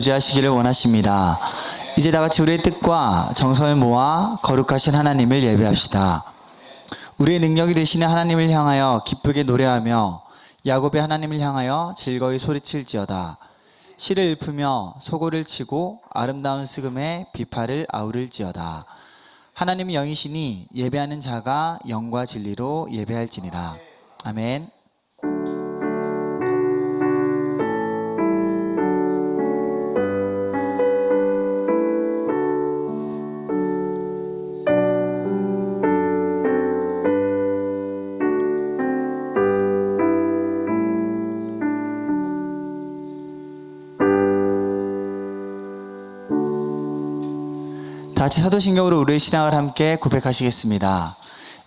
유지하시기를 원하십니다. 이제 다 같이 우리의 뜻과 정성을 모아 거룩하신 하나님을 예배합시다. 우리의 능력이 되시는 하나님을 향하여 기쁘게 노래하며 야곱의 하나님을 향하여 즐거이 소리칠지어다. 시를 읊으며 소고를 치고 아름다운 스금에 비파를 아우를지어다. 하나님이 영이시니 예배하는 자가 영과 진리로 예배할지니라. 아멘. 다 같이 사도신경으로 우리의 신앙을 함께 고백하시겠습니다.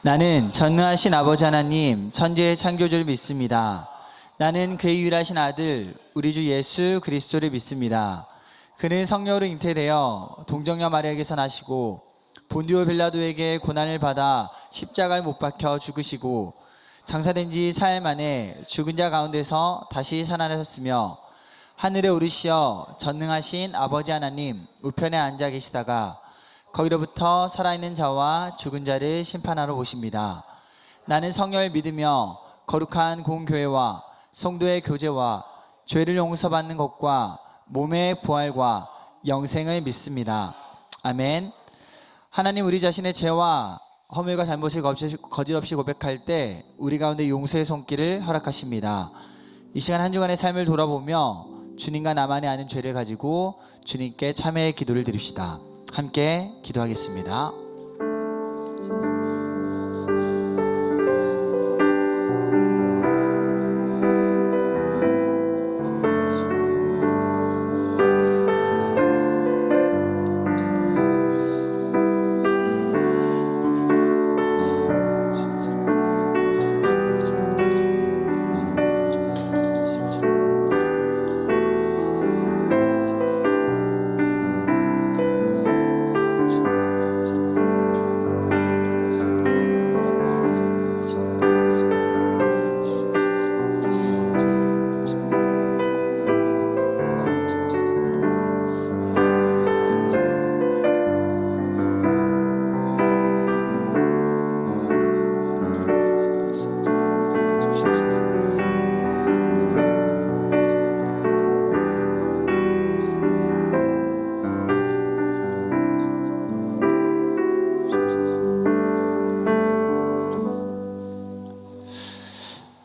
나는 전능하신 아버지 하나님 천지의 창조주를 믿습니다. 나는 그의 유일하신 아들 우리 주 예수 그리스도를 믿습니다. 그는 성령으로 잉태되어 동정녀 마리아에게서 나시고 본디오 빌라도에게 고난을 받아 십자가에 못 박혀 죽으시고 장사된 지 사흘 만에 죽은 자 가운데서 다시 살아나셨으며 하늘에 오르시어 전능하신 아버지 하나님 우편에 앉아 계시다가 거기로부터 살아있는 자와 죽은 자를 심판하러 오십니다. 나는 성령을 믿으며 거룩한 공교회와 성도의 교제와 죄를 용서받는 것과 몸의 부활과 영생을 믿습니다. 아멘. 하나님, 우리 자신의 죄와 허물과 잘못을 거짓없이 고백할 때 우리 가운데 용서의 손길을 허락하십니다. 이 시간 한 주간의 삶을 돌아보며 주님과 나만이 아는 죄를 가지고 주님께 참회의 기도를 드립시다. 함께 기도하겠습니다.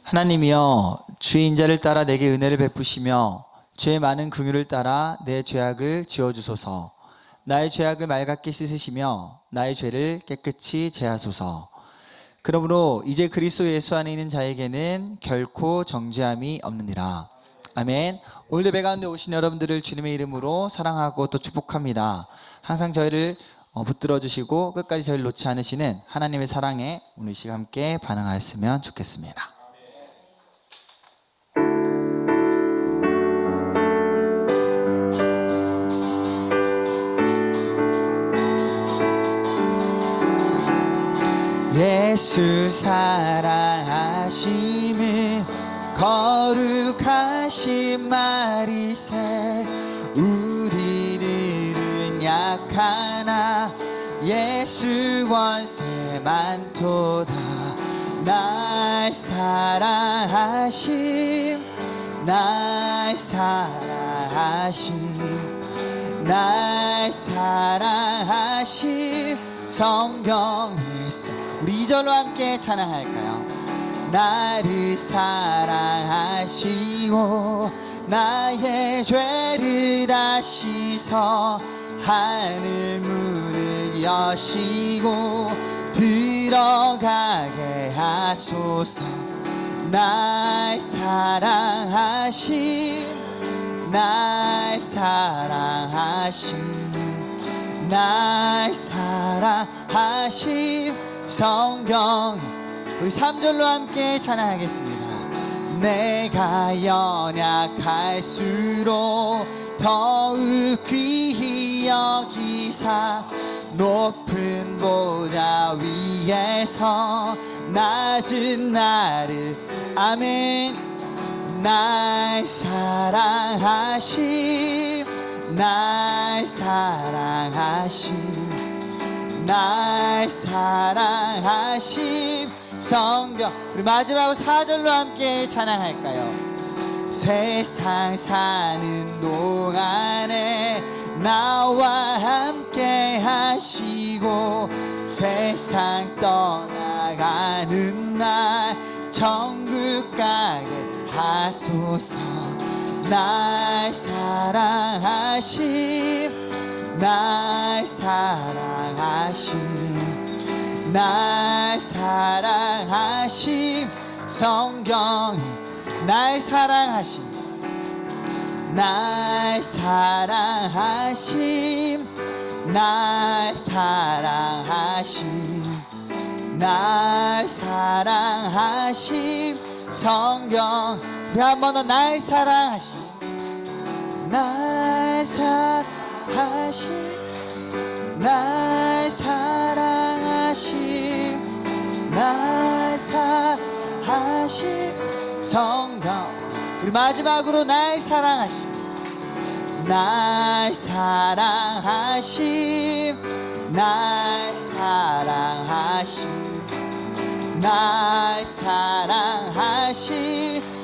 하나님이여, 주의 인자를 따라 내게 은혜를 베푸시며 죄의 많은 긍휼을 따라 내 죄악을 지워주소서. 나의 죄악을 맑게 씻으시며 나의 죄를 깨끗이 제하소서. 그러므로 이제 그리스도 예수 안에 있는 자에게는 결코 정죄함이 없느니라. 아멘. 오늘도 배 가운데 오신 여러분들을 주님의 이름으로 사랑하고 또 축복합니다. 항상 저희를 붙들어 주시고 끝까지 저희를 놓지 않으시는 하나님의 사랑에 오늘 이 시간 함께 반응하였으면 좋겠습니다. 예수 사랑하심을 거룩하신 마리새 우리들은 약하나 예수 권세 많도다. 날 사랑하심 날 사랑하심 날 사랑하심 성경에서 우리 2절로 함께 찬양할까요? 나를 사랑하시고 나의 죄를 다 씻어 하늘 문을 여시고 들어가게 하소서. 날 사랑하심 날 사랑하심 날 사랑하심 성경 우리 3절로 함께 찬양하겠습니다. 내가 연약할수록 더욱 귀히 여기사 높은 보좌 위에서 낮은 나를 아멘 날 사랑하심 날 사랑하심, 날 사랑하심. 성경, 우리 마지막으로 4절로 함께 찬양할까요? 세상 사는 동안에 나와 함께 하시고 세상 떠나가는 날 천국 가게 하소서. 날 사랑하심, 날 사랑하심, 날 사랑하심. 성경이 날 사랑하심, 날 사랑하심, 날 사랑하심, 날 사랑하심. 성경, 우리 한 번 더 날 사랑하심, 날 사랑하심, 날 사랑하심, 날 사랑하심. 성경, 우리 마지막으로 날 사랑하심, 날 사랑하심, 날 사랑하심, 날 사랑하심.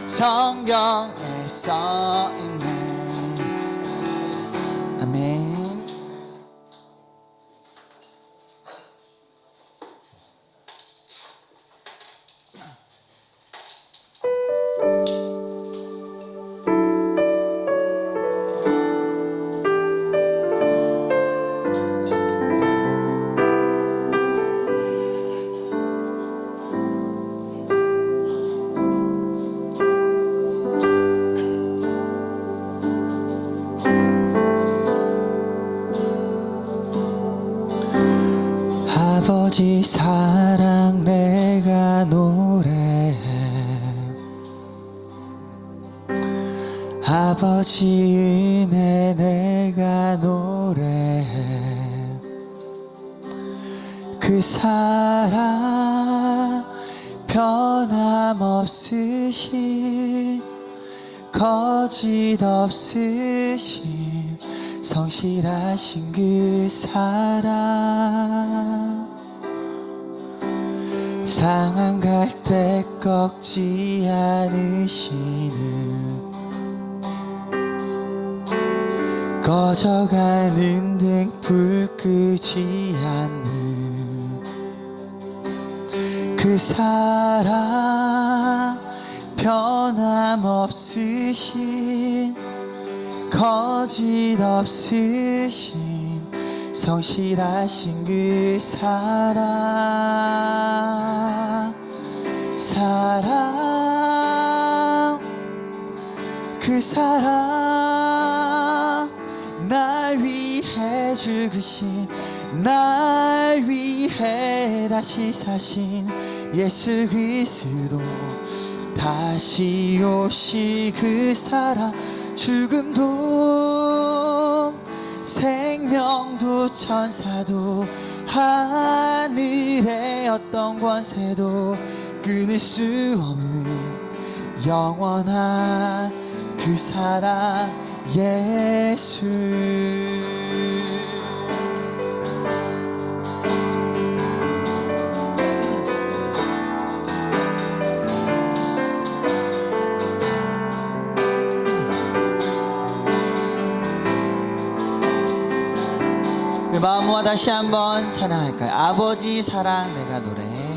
성경에 써있네. 아멘. 아버지 사랑 내가 노래해, 아버지 은혜 내가 노래해. 그 사랑 변함없으신 거짓 없으신 성실하신 그 사랑. 상한 갈 때 꺾지 않으시는 꺼져가는 등불 끄지 않는 그 사랑. 변함없으신 거짓 없으신 성실하신 그 사랑. 사랑, 그 사랑. 날 위해 죽으신, 날 위해 다시 사신 예수 그리스도. 다시 오시 그 사랑. 죽음도 생명도 천사도 하늘의 어떤 권세도 끊을 수 없는 영원한 그 사랑 예수. 마음 모아 다시 한번 찬양할까요? 아버지 사랑 내가 노래해,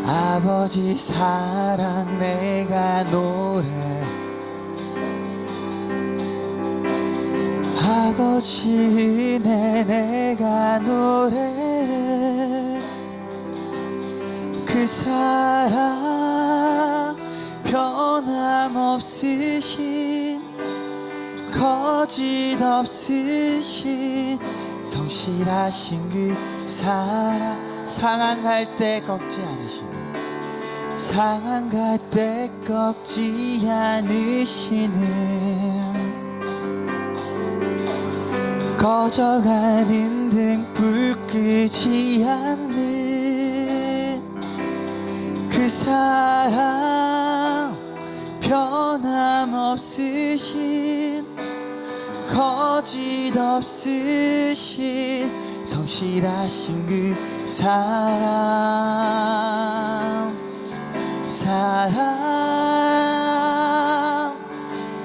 아버지 사랑 내가 노래해, 아버지 은혜 내가 노래해. 그 사랑 변함없으신 거짓 없으신 성실하신 그 사랑. 상한 갈 때 꺾지 않으시는, 상한 갈 때 꺾지 않으시는 꺼져가는 등불 끄지 않는 그 사랑. 변함없으신 거짓 없으신 성실하신 그 사랑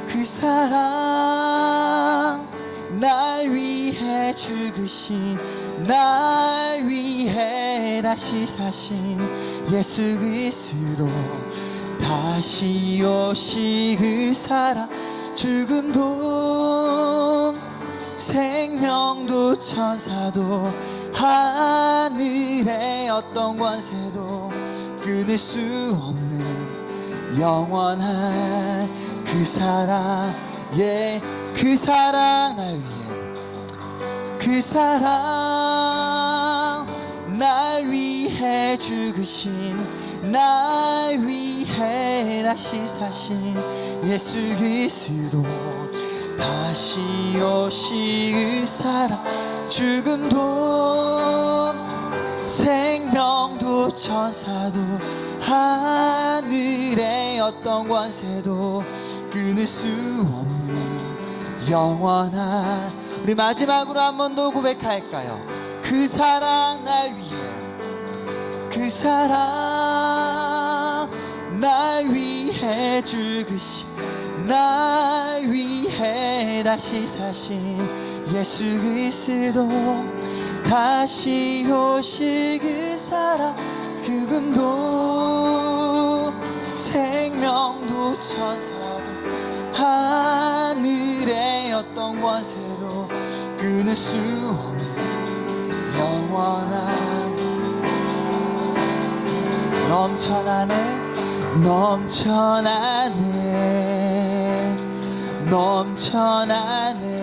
그 사랑 날 위해 죽으신 날 위해 다시 사신 예수 그리스도 다시 오시 그 사랑 죽음도 생명도 천사도 하늘의 어떤 권세도 끊을 수 없는 영원한 그 사랑 그 사랑 날 위해 그 사랑 날 위해 죽으신 날 위해 다시 사신 예수 그리스도 다시 오시 그 사랑 죽음도 생명도 천사도 하늘의 어떤 권세도 끊을 수 없는 영원한 우리 마지막으로 한 번 더 고백할까요? 그 사랑 날 위해 그 사랑 날 위해 죽으신 날 위해 다시 사신 예수 그리스도 다시 오시 그 사랑 죽음도 생명도 천사도 하늘의 어떤 권세도 끊을 수 없는 영원한 넘쳐나네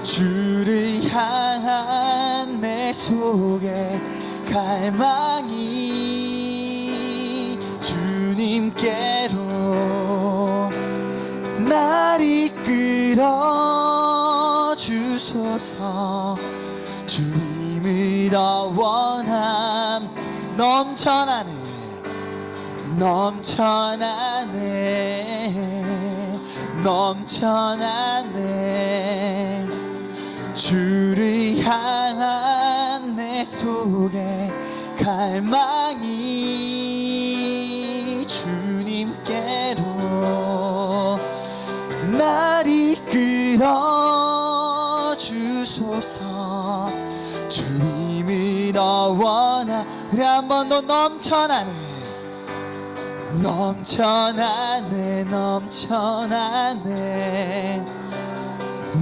주를 향한 내 속에 갈망이 주님께로 날 이끌어 주소서 주님을 더 원함 넘쳐나네 주를 향한 내 속에 갈망이 주님께로 날 이끌어 주소서 주님을 더 원하 우리 한 번 더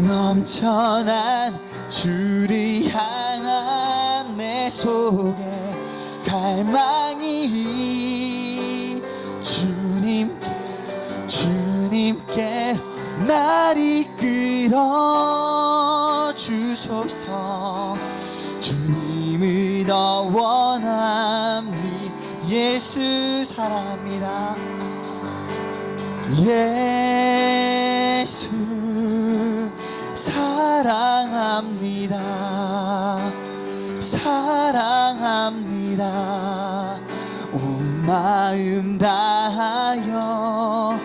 넘쳐나네 주를 향한 내 속에 갈망이 주님께 날 이끌어 주소서 주님을 더 원합니다 예수 사랑합니다 예수 사랑합니다 온 마음 다하여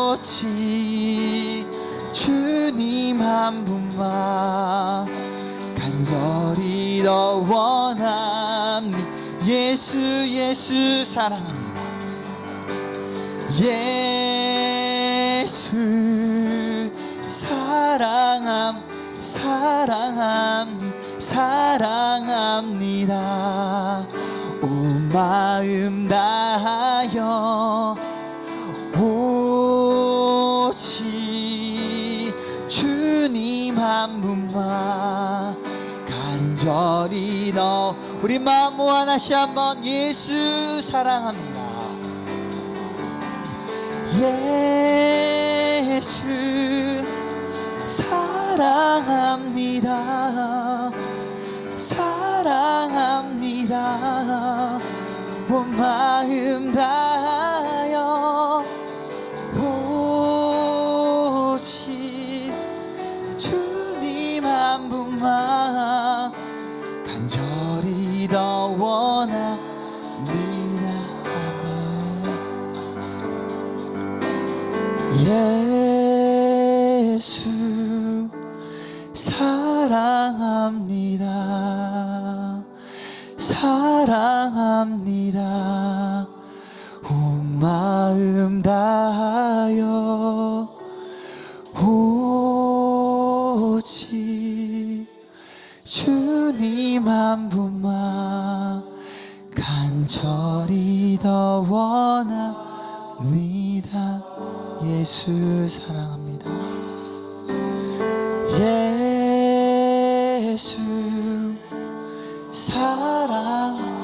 오직 주님 한 분만 간절히 더 원합니다 예수 사랑합니다 예수 사랑합니다 온 마음 다하여 오직 주님 한 분만 간절히 더 우리 마음 모아 다시 한번 예수 사랑합니다 예수 사랑합니다 온 마음 다하여 오직 주님 한 분만 간절히 더 원합니다 예수 사랑합니다. 사랑합니다. 온 마음 다하여 오직 주님 한 분만 간절히 더 원합니다. 예수 사랑합니다. 예수 사랑합니다.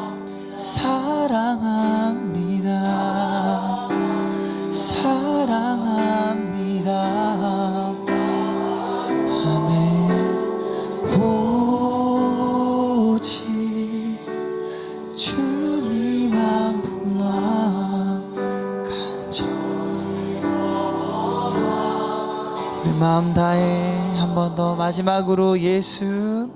사랑합니다. 아멘. 오직 주님 한 분만 간절히 우리 마음 다해 한 번 더 마지막으로 예수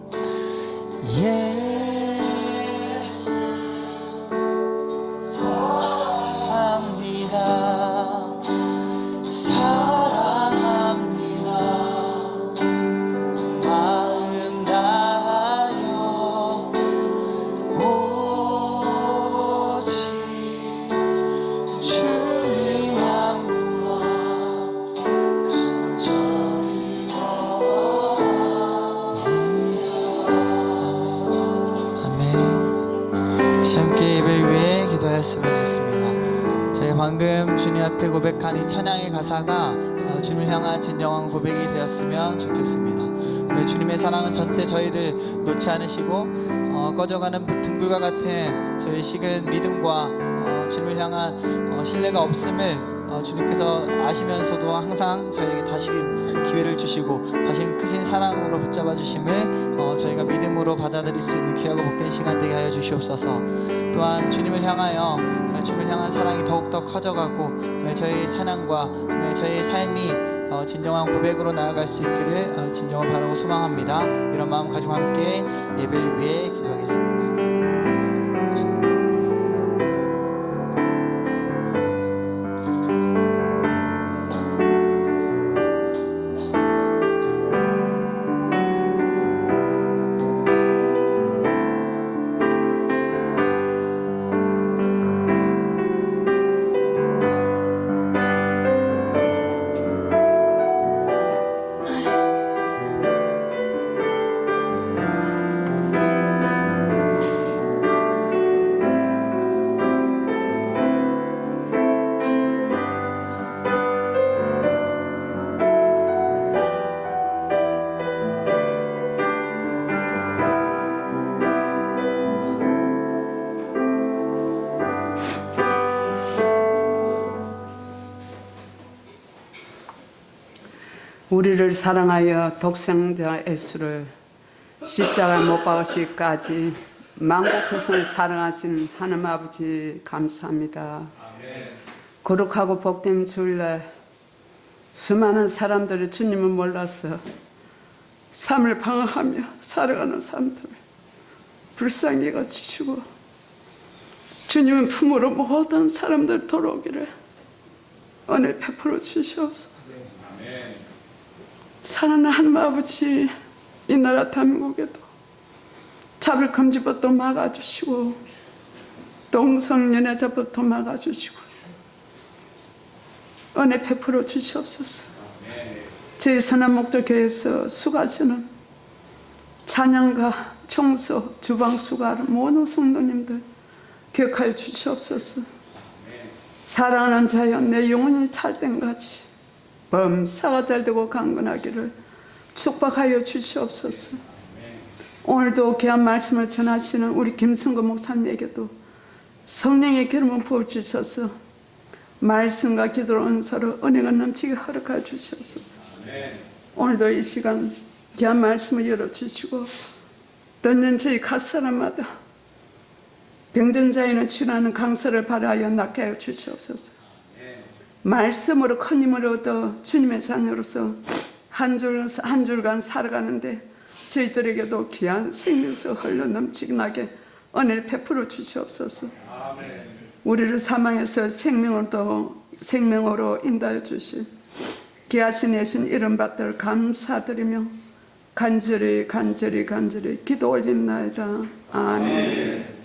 사랑합니다. 마음 다하여 오직 주님 한 분만 간절히 원합니다. 아멘. 함께 예배를 위해 기도하였으면 좋겠습니다. 저희 방금 주님 앞에 고백한 이 찬양의 가사가 주님을 향한 진정한 고백이 되었으면 좋겠습니다. 주님의 사랑은 절대 저희를 놓지 않으시고 꺼져가는 등불과 같은 저희 식은 믿음과 주님을 향한 신뢰가 없음을 주님께서 아시면서도 항상 저희에게 다시금 기회를 주시고 다시금 크신 사랑으로 붙잡아 주심을 저희가 믿음으로 받아들일 수 있는 귀하고 복된 시간 되게 하여 주시옵소서. 또한 주님을 향하여 주님을 향한 사랑이 더욱더 커져가고 저희의 찬양과 저희의 삶이 진정한 고백으로 나아갈 수 있기를 진정으로 바라고 소망합니다. 이런 마음 가지고 함께 예배를 위해 기도하겠습니다. 우리를 사랑하여 독생자 예수를 십자가에 못 박으시기까지 만국회선을 사랑하신 하나님 아버지 감사합니다. 거룩하고 복된 주일날 수많은 사람들이 주님을 몰라서 삶을 방황하며 살아가는 사람들을 불쌍히 여겨주시고 주님은 품으로 모든 사람들 돌아오기를 은혜 베풀어 주시옵소서. 사랑하는 하나님 아버지, 이 나라 대한민국에도 차별금지법도 막아주시고 동성연애자법도 막아주시고 은혜 베풀어 주시옵소서. 저희 선한목적교회에서 수고하시는 찬양가, 청소, 주방 수고하는 모든 성도님들 기억하여 주시옵소서. 사랑하는 자여 내 영혼이 찰 때까지 범사가 잘되고 강건하기를 축복하여 주시옵소서. 오늘도 귀한 말씀을 전하시는 우리 김성거 목사님에게도 성령의 기름을 부어주셔서 말씀과 기도로 은사로 은혜가 넘치게 허락하여 주시옵소서. 오늘도 이 시간 귀한 말씀을 열어주시고 던전 저희 각 사람마다 병든자에는 치료하는 강사를 바라하여 낫게 하여 주시옵소서. 말씀으로 큰 힘을 얻어 주님의 자녀로서 한 줄간 살아가는데 저희들에게도 귀한 생명수 흘러 넘치게 은혜를 베풀어 주시옵소서. 우리를 사망에서 생명으로 인도하여 주실 귀하신 예수님 이름 받들 감사드리며 간절히 기도 올립나이다. 아멘.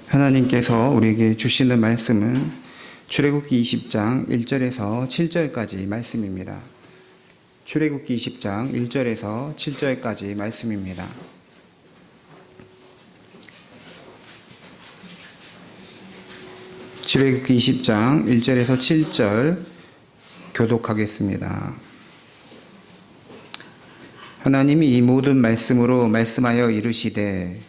하나님께서 우리에게 주시는 말씀은 출애굽기 20장 1절에서 7절까지 말씀입니다. 출애굽기 20장 1절에서 7절까지 말씀입니다. 출애굽기 20장 1절에서 7절 교독하겠습니다. 하나님이 이 모든 말씀으로 말씀하여 이르시되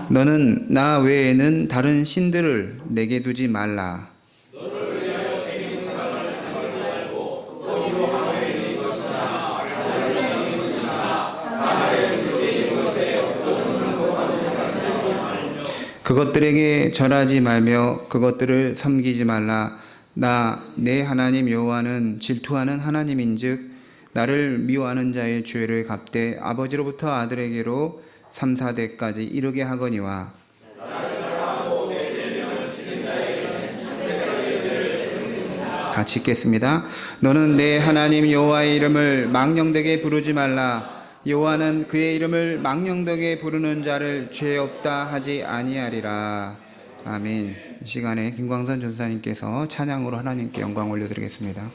너는 나 외에는 다른 신들을 내게 두지 말라. 그것들에게 절하지 말며 그것들을 섬기지 말라. 나 내 하나님 여호와는 질투하는 하나님인즉 나를 미워하는 자의 죄를 갚되 아버지로부터 아들에게로 3, 4대까지 이르게 하거니와 같이 읽겠습니다. 너는 내 하나님 여호와의 이름을 망령되게 부르지 말라. 여호와는 그의 이름을 망령되게 부르는 자를 죄 없다 하지 아니하리라. 아멘. 이 시간에 김광선 전사님께서 찬양으로 하나님께 영광 올려드리겠습니다.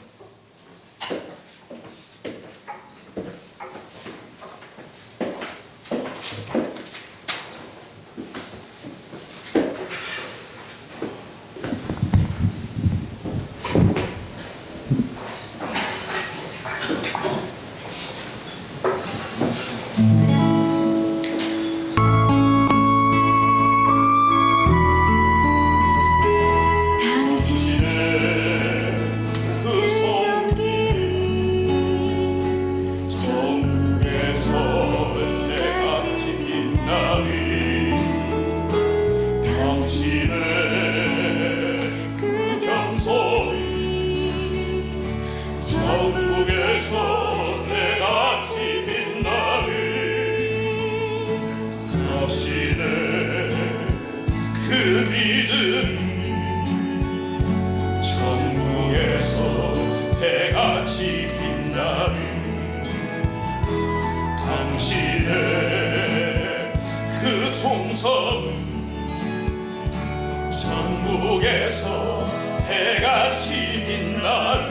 천국에서 해같이 빛나는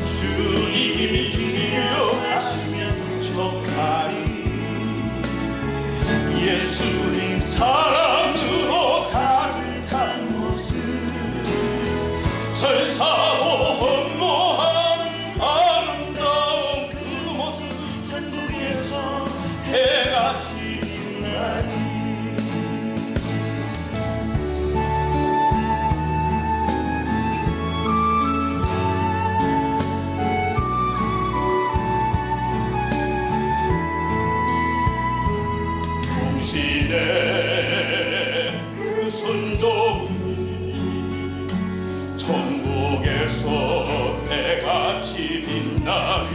주님이 기억하시면 족하리. 예수님 사랑으로 가득한 모습 절사고 험로한 아름다운 그 모습 천국에서 해같이 빛나리. 그 순종이 천국에서 해같이 빛나리.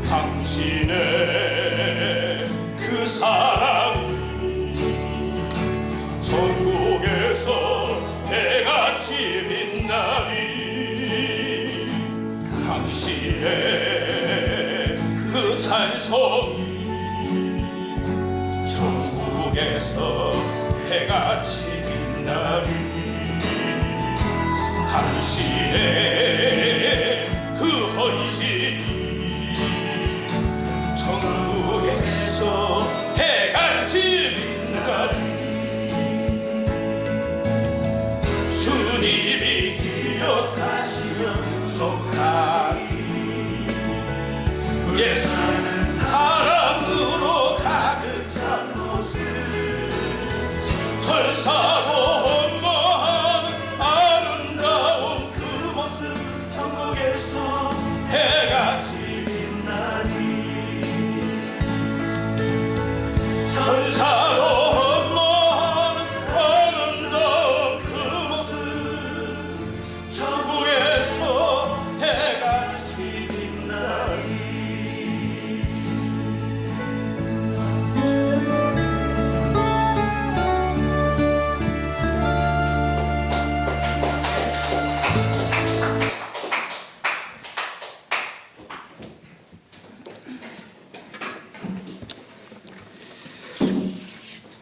당신의 그 사랑이 천국에서 해같이 빛나리. 당신의 백성이 천국에서 해같이 빛나리. 당신의 그 헌신이 천국에서 해같이 빛나리. 주님이 기억하시면 속하리. 예수는 사랑으로 가득 찬 모습, 천사도 헌모하는 아름다운 그 모습, 천국에서 해같이 빛나리. 천사도 헌모하는 아름다운 그 모습, 천국에서 해같이 빛나리.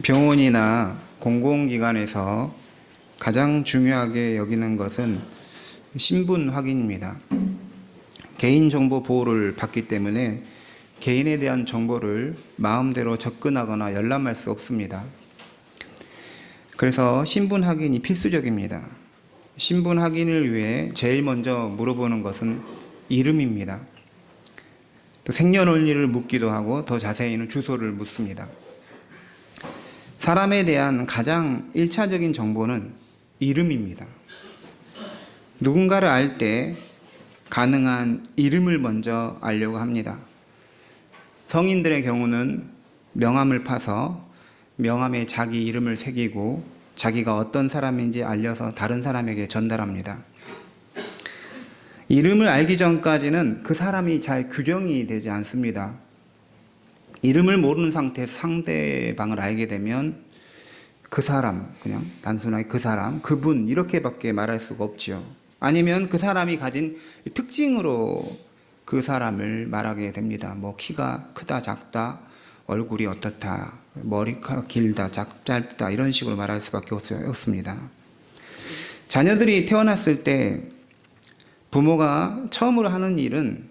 병원이나 공공기관에서 가장 중요하게 여기는 것은 신분 확인입니다. 개인정보 보호를 받기 때문에 개인에 대한 정보를 마음대로 접근하거나 열람할 수 없습니다. 그래서 신분 확인이 필수적입니다. 신분 확인을 위해 제일 먼저 물어보는 것은 이름입니다. 또 생년월일을 묻기도 하고 더 자세히는 주소를 묻습니다. 사람에 대한 가장 1차적인 정보는 이름입니다. 누군가를 알 때 가능한 이름을 먼저 알려고 합니다. 성인들의 경우는 명함을 파서 명함에 자기 이름을 새기고 자기가 어떤 사람인지 알려서 다른 사람에게 전달합니다. 이름을 알기 전까지는 그 사람이 잘 규정이 되지 않습니다. 이름을 모르는 상태에서 상대방을 알게 되면 그 사람, 그냥 단순하게 그 사람, 그분 이렇게밖에 말할 수가 없지요. 아니면 그 사람이 가진 특징으로 그 사람을 말하게 됩니다. 뭐 키가 크다 작다, 얼굴이 어떻다, 머리카락 길다 짧다 이런 식으로 말할 수밖에 없습니다. 자녀들이 태어났을 때 부모가 처음으로 하는 일은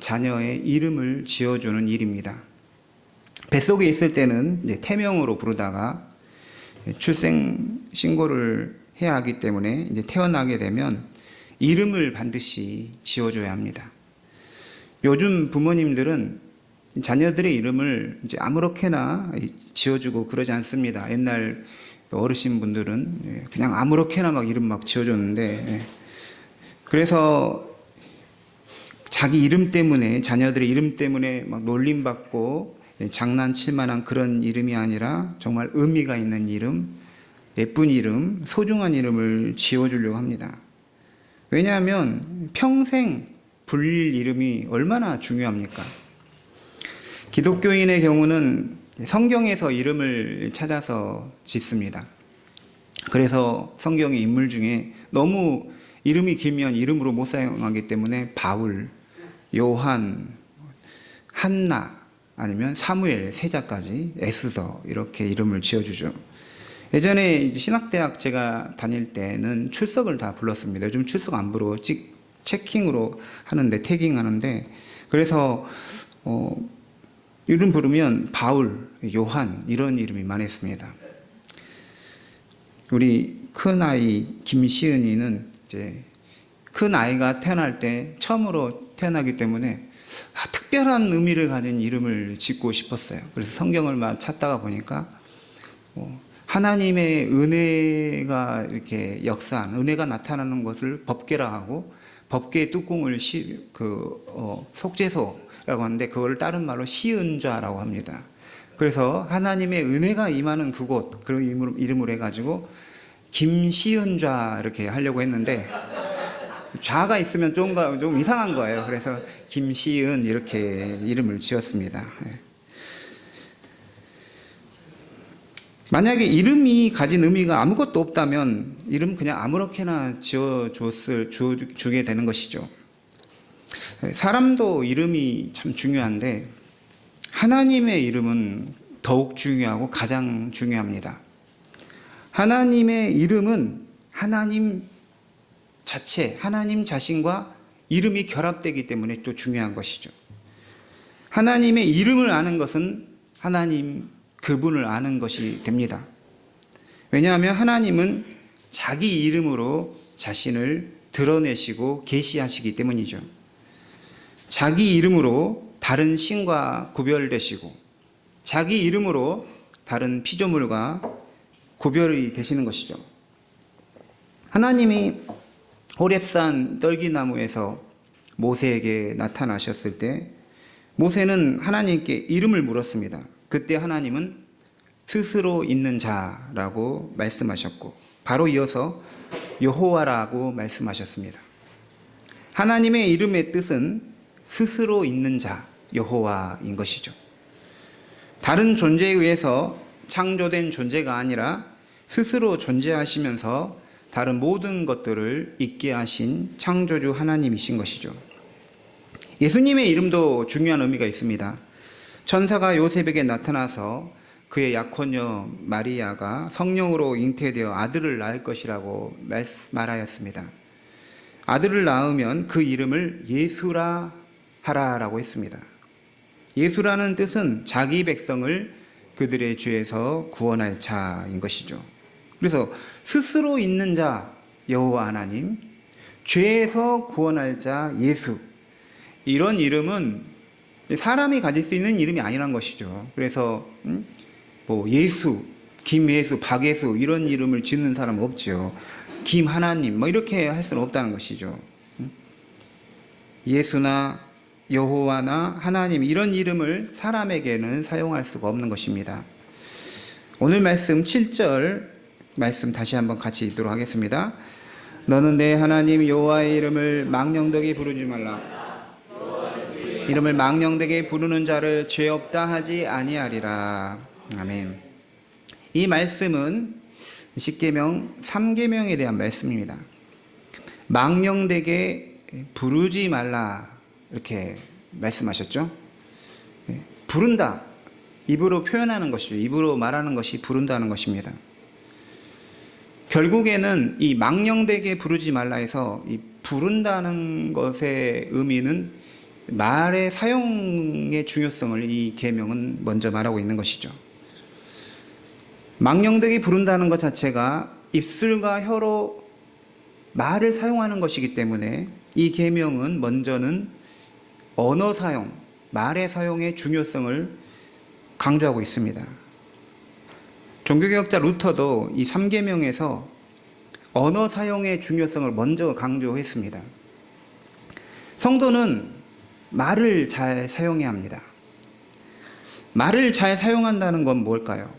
자녀의 이름을 지어주는 일입니다. 뱃속에 있을 때는 이제 태명으로 부르다가 출생 신고를 해야 하기 때문에 이제 태어나게 되면 이름을 반드시 지어줘야 합니다. 요즘 부모님들은 자녀들의 이름을 이제 아무렇게나 지어주고 그러지 않습니다. 옛날 어르신분들은 그냥 아무렇게나 막 이름 막 지어줬는데, 그래서 자기 이름 때문에, 자녀들의 이름 때문에 막 놀림받고 장난칠 만한 그런 이름이 아니라 정말 의미가 있는 이름, 예쁜 이름, 소중한 이름을 지어주려고 합니다. 왜냐하면 평생 불릴 이름이 얼마나 중요합니까? 기독교인의 경우는 성경에서 이름을 찾아서 짓습니다. 그래서 성경의 인물 중에 너무 이름이 길면 이름으로 못 사용하기 때문에 바울, 요한, 한나, 아니면 사무엘, 세자까지, 에스더 이렇게 이름을 지어주죠. 예전에 신학대학 제가 다닐 때는 출석을 다 불렀습니다. 요즘 출석 안 부르고 체킹으로 하는데, 태깅하는데, 그래서 이름 부르면 바울, 요한 이런 이름이 많았습니다. 우리 큰아이 김시은이는 이제 큰아이가 태어날 때 처음으로 태어나기 때문에 특별한 의미를 가진 이름을 짓고 싶었어요. 그래서 성경을 막 찾다가 보니까 하나님의 은혜가 이렇게 역사한, 은혜가 나타나는 것을 법궤라 하고, 법궤의 뚜껑을 속죄소라고 하는데 그걸 다른 말로 시은좌라고 합니다. 그래서 하나님의 은혜가 임하는 그곳, 그런 이름으로 해가지고 김시은좌 이렇게 하려고 했는데 좌가 있으면 좀 이상한 거예요. 그래서 김시은 이렇게 이름을 지었습니다. 만약에 이름이 가진 의미가 아무것도 없다면 이름 그냥 아무렇게나 주게 되는 것이죠. 사람도 이름이 참 중요한데, 하나님의 이름은 더욱 중요하고 가장 중요합니다. 하나님의 이름은 하나님 자체, 하나님 자신과 이름이 결합되기 때문에 또 중요한 것이죠. 하나님의 이름을 아는 것은 하나님 그분을 아는 것이 됩니다. 왜냐하면 하나님은 자기 이름으로 자신을 드러내시고 계시하시기 때문이죠. 자기 이름으로 다른 신과 구별되시고 자기 이름으로 다른 피조물과 구별이 되시는 것이죠. 하나님이 호렙산 떨기나무에서 모세에게 나타나셨을 때 모세는 하나님께 이름을 물었습니다. 그때 하나님은 스스로 있는 자라고 말씀하셨고 바로 이어서 여호와라고 말씀하셨습니다. 하나님의 이름의 뜻은 스스로 있는 자, 여호와인 것이죠. 다른 존재에 의해서 창조된 존재가 아니라 스스로 존재하시면서 다른 모든 것들을 있게 하신 창조주 하나님이신 것이죠. 예수님의 이름도 중요한 의미가 있습니다. 천사가 요셉에게 나타나서 그의 약혼녀 마리아가 성령으로 잉태되어 아들을 낳을 것이라고 말하였습니다. 아들을 낳으면 그 이름을 예수라 하라라고 했습니다. 예수라는 뜻은 자기 백성을 그들의 죄에서 구원할 자인 것이죠. 그래서 스스로 있는 자 여호와 하나님, 죄에서 구원할 자 예수, 이런 이름은 사람이 가질 수 있는 이름이 아니란 것이죠. 그래서 뭐 예수, 김예수, 박예수 이런 이름을 짓는 사람은 없죠. 김하나님 뭐 이렇게 할 수는 없다는 것이죠. 예수나 여호와나 하나님 이런 이름을 사람에게는 사용할 수가 없는 것입니다. 오늘 말씀 7절 말씀 다시 한번 같이 읽도록 하겠습니다. 너는 내 하나님 여호와의 이름을 망령되게 부르지 말라. 이름을 망령되게 부르는 자를 죄 없다 하지 아니하리라. 아멘. 이 말씀은 십계명 3계명에 대한 말씀입니다. 망령되게 부르지 말라 이렇게 말씀하셨죠. 부른다, 입으로 표현하는 것이죠. 입으로 말하는 것이 부른다는 것입니다. 결국에는 이 망령되게 부르지 말라 해서 이 부른다는 것의 의미는 말의 사용의 중요성을 이 계명은 먼저 말하고 있는 것이죠. 망령되게 부른다는 것 자체가 입술과 혀로 말을 사용하는 것이기 때문에 이 계명은 먼저는 언어 사용, 말의 사용의 중요성을 강조하고 있습니다. 종교개혁자 루터도 이 3계명에서 언어 사용의 중요성을 먼저 강조했습니다. 성도는 말을 잘 사용해야 합니다. 말을 잘 사용한다는 건 뭘까요?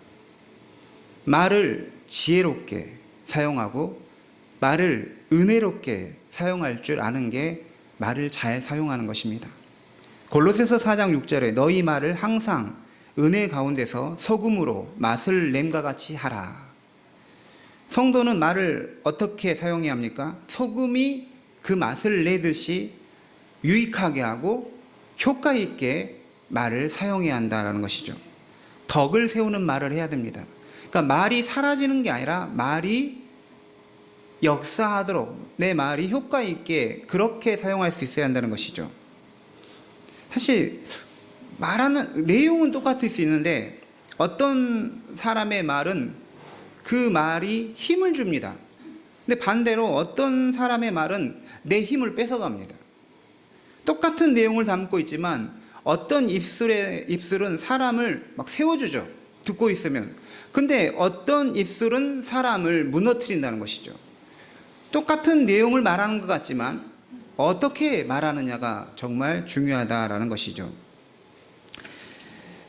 말을 지혜롭게 사용하고 말을 은혜롭게 사용할 줄 아는 게 말을 잘 사용하는 것입니다. 골로새서 4장 6절에 너희 말을 항상 은혜 가운데서 소금으로 맛을 냄과 같이 하라. 성도는 말을 어떻게 사용해야 합니까? 소금이 그 맛을 내듯이 유익하게 하고 효과 있게 말을 사용해야 한다는 것이죠. 덕을 세우는 말을 해야 됩니다. 그러니까 말이 사라지는 게 아니라 말이 역사하도록 내 말이 효과 있게 그렇게 사용할 수 있어야 한다는 것이죠. 사실 말하는 내용은 똑같을 수 있는데 어떤 사람의 말은 그 말이 힘을 줍니다. 근데 반대로 어떤 사람의 말은 내 힘을 뺏어갑니다. 똑같은 내용을 담고 있지만 어떤 입술은 사람을 막 세워주죠. 듣고 있으면. 근데 어떤 입술은 사람을 무너뜨린다는 것이죠. 똑같은 내용을 말하는 것 같지만 어떻게 말하느냐가 정말 중요하다라는 것이죠.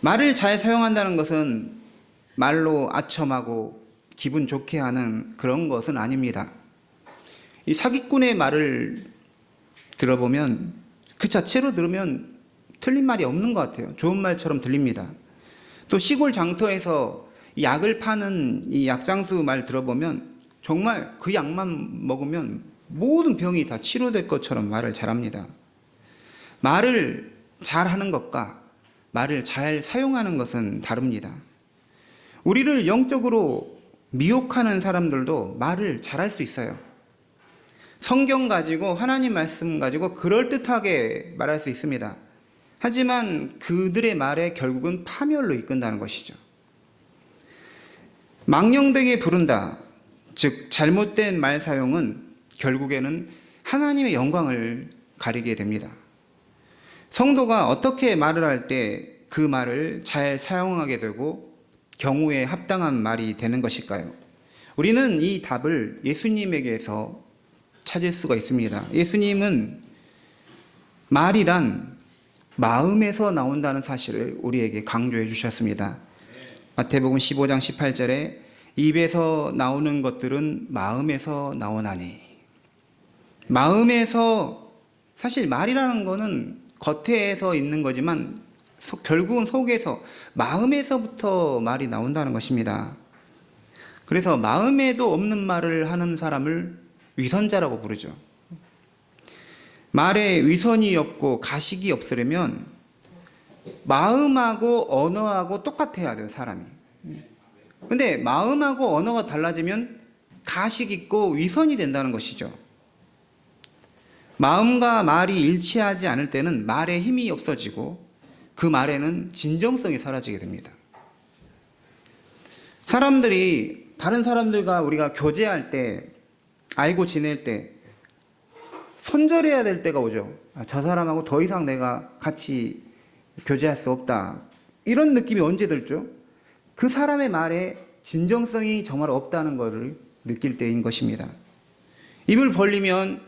말을 잘 사용한다는 것은 말로 아첨하고 기분 좋게 하는 그런 것은 아닙니다. 이 사기꾼의 말을 들어보면 그 자체로 들으면 틀린 말이 없는 것 같아요. 좋은 말처럼 들립니다. 또 시골 장터에서 약을 파는 이 약장수 말 들어보면 정말 그 약만 먹으면 모든 병이 다 치료될 것처럼 말을 잘합니다. 말을 잘하는 것과 말을 잘 사용하는 것은 다릅니다. 우리를 영적으로 미혹하는 사람들도 말을 잘할 수 있어요. 성경 가지고, 하나님 말씀 가지고 그럴듯하게 말할 수 있습니다. 하지만 그들의 말에 결국은 파멸로 이끈다는 것이죠. 망령되게 부른다, 즉 잘못된 말 사용은 결국에는 하나님의 영광을 가리게 됩니다. 성도가 어떻게 말을 할 때 그 말을 잘 사용하게 되고 경우에 합당한 말이 되는 것일까요? 우리는 이 답을 예수님에게서 찾을 수가 있습니다. 예수님은 말이란 마음에서 나온다는 사실을 우리에게 강조해 주셨습니다. 마태복음 15장 18절에 입에서 나오는 것들은 마음에서 나오나니. 마음에서, 사실 말이라는 거는 겉에서 있는 거지만 결국은 속에서, 마음에서부터 말이 나온다는 것입니다. 그래서 마음에도 없는 말을 하는 사람을 위선자라고 부르죠. 말에 위선이 없고 가식이 없으려면 마음하고 언어하고 똑같아야 돼요, 사람이. 근데 마음하고 언어가 달라지면 가식 있고 위선이 된다는 것이죠. 마음과 말이 일치하지 않을 때는 말에 힘이 없어지고 그 말에는 진정성이 사라지게 됩니다. 사람들이, 다른 사람들과 우리가 교제할 때, 알고 지낼 때 손절해야 될 때가 오죠. 저 사람하고 더 이상 내가 같이 교제할 수 없다, 이런 느낌이 언제 들죠? 그 사람의 말에 진정성이 정말 없다는 것을 느낄 때인 것입니다. 입을 벌리면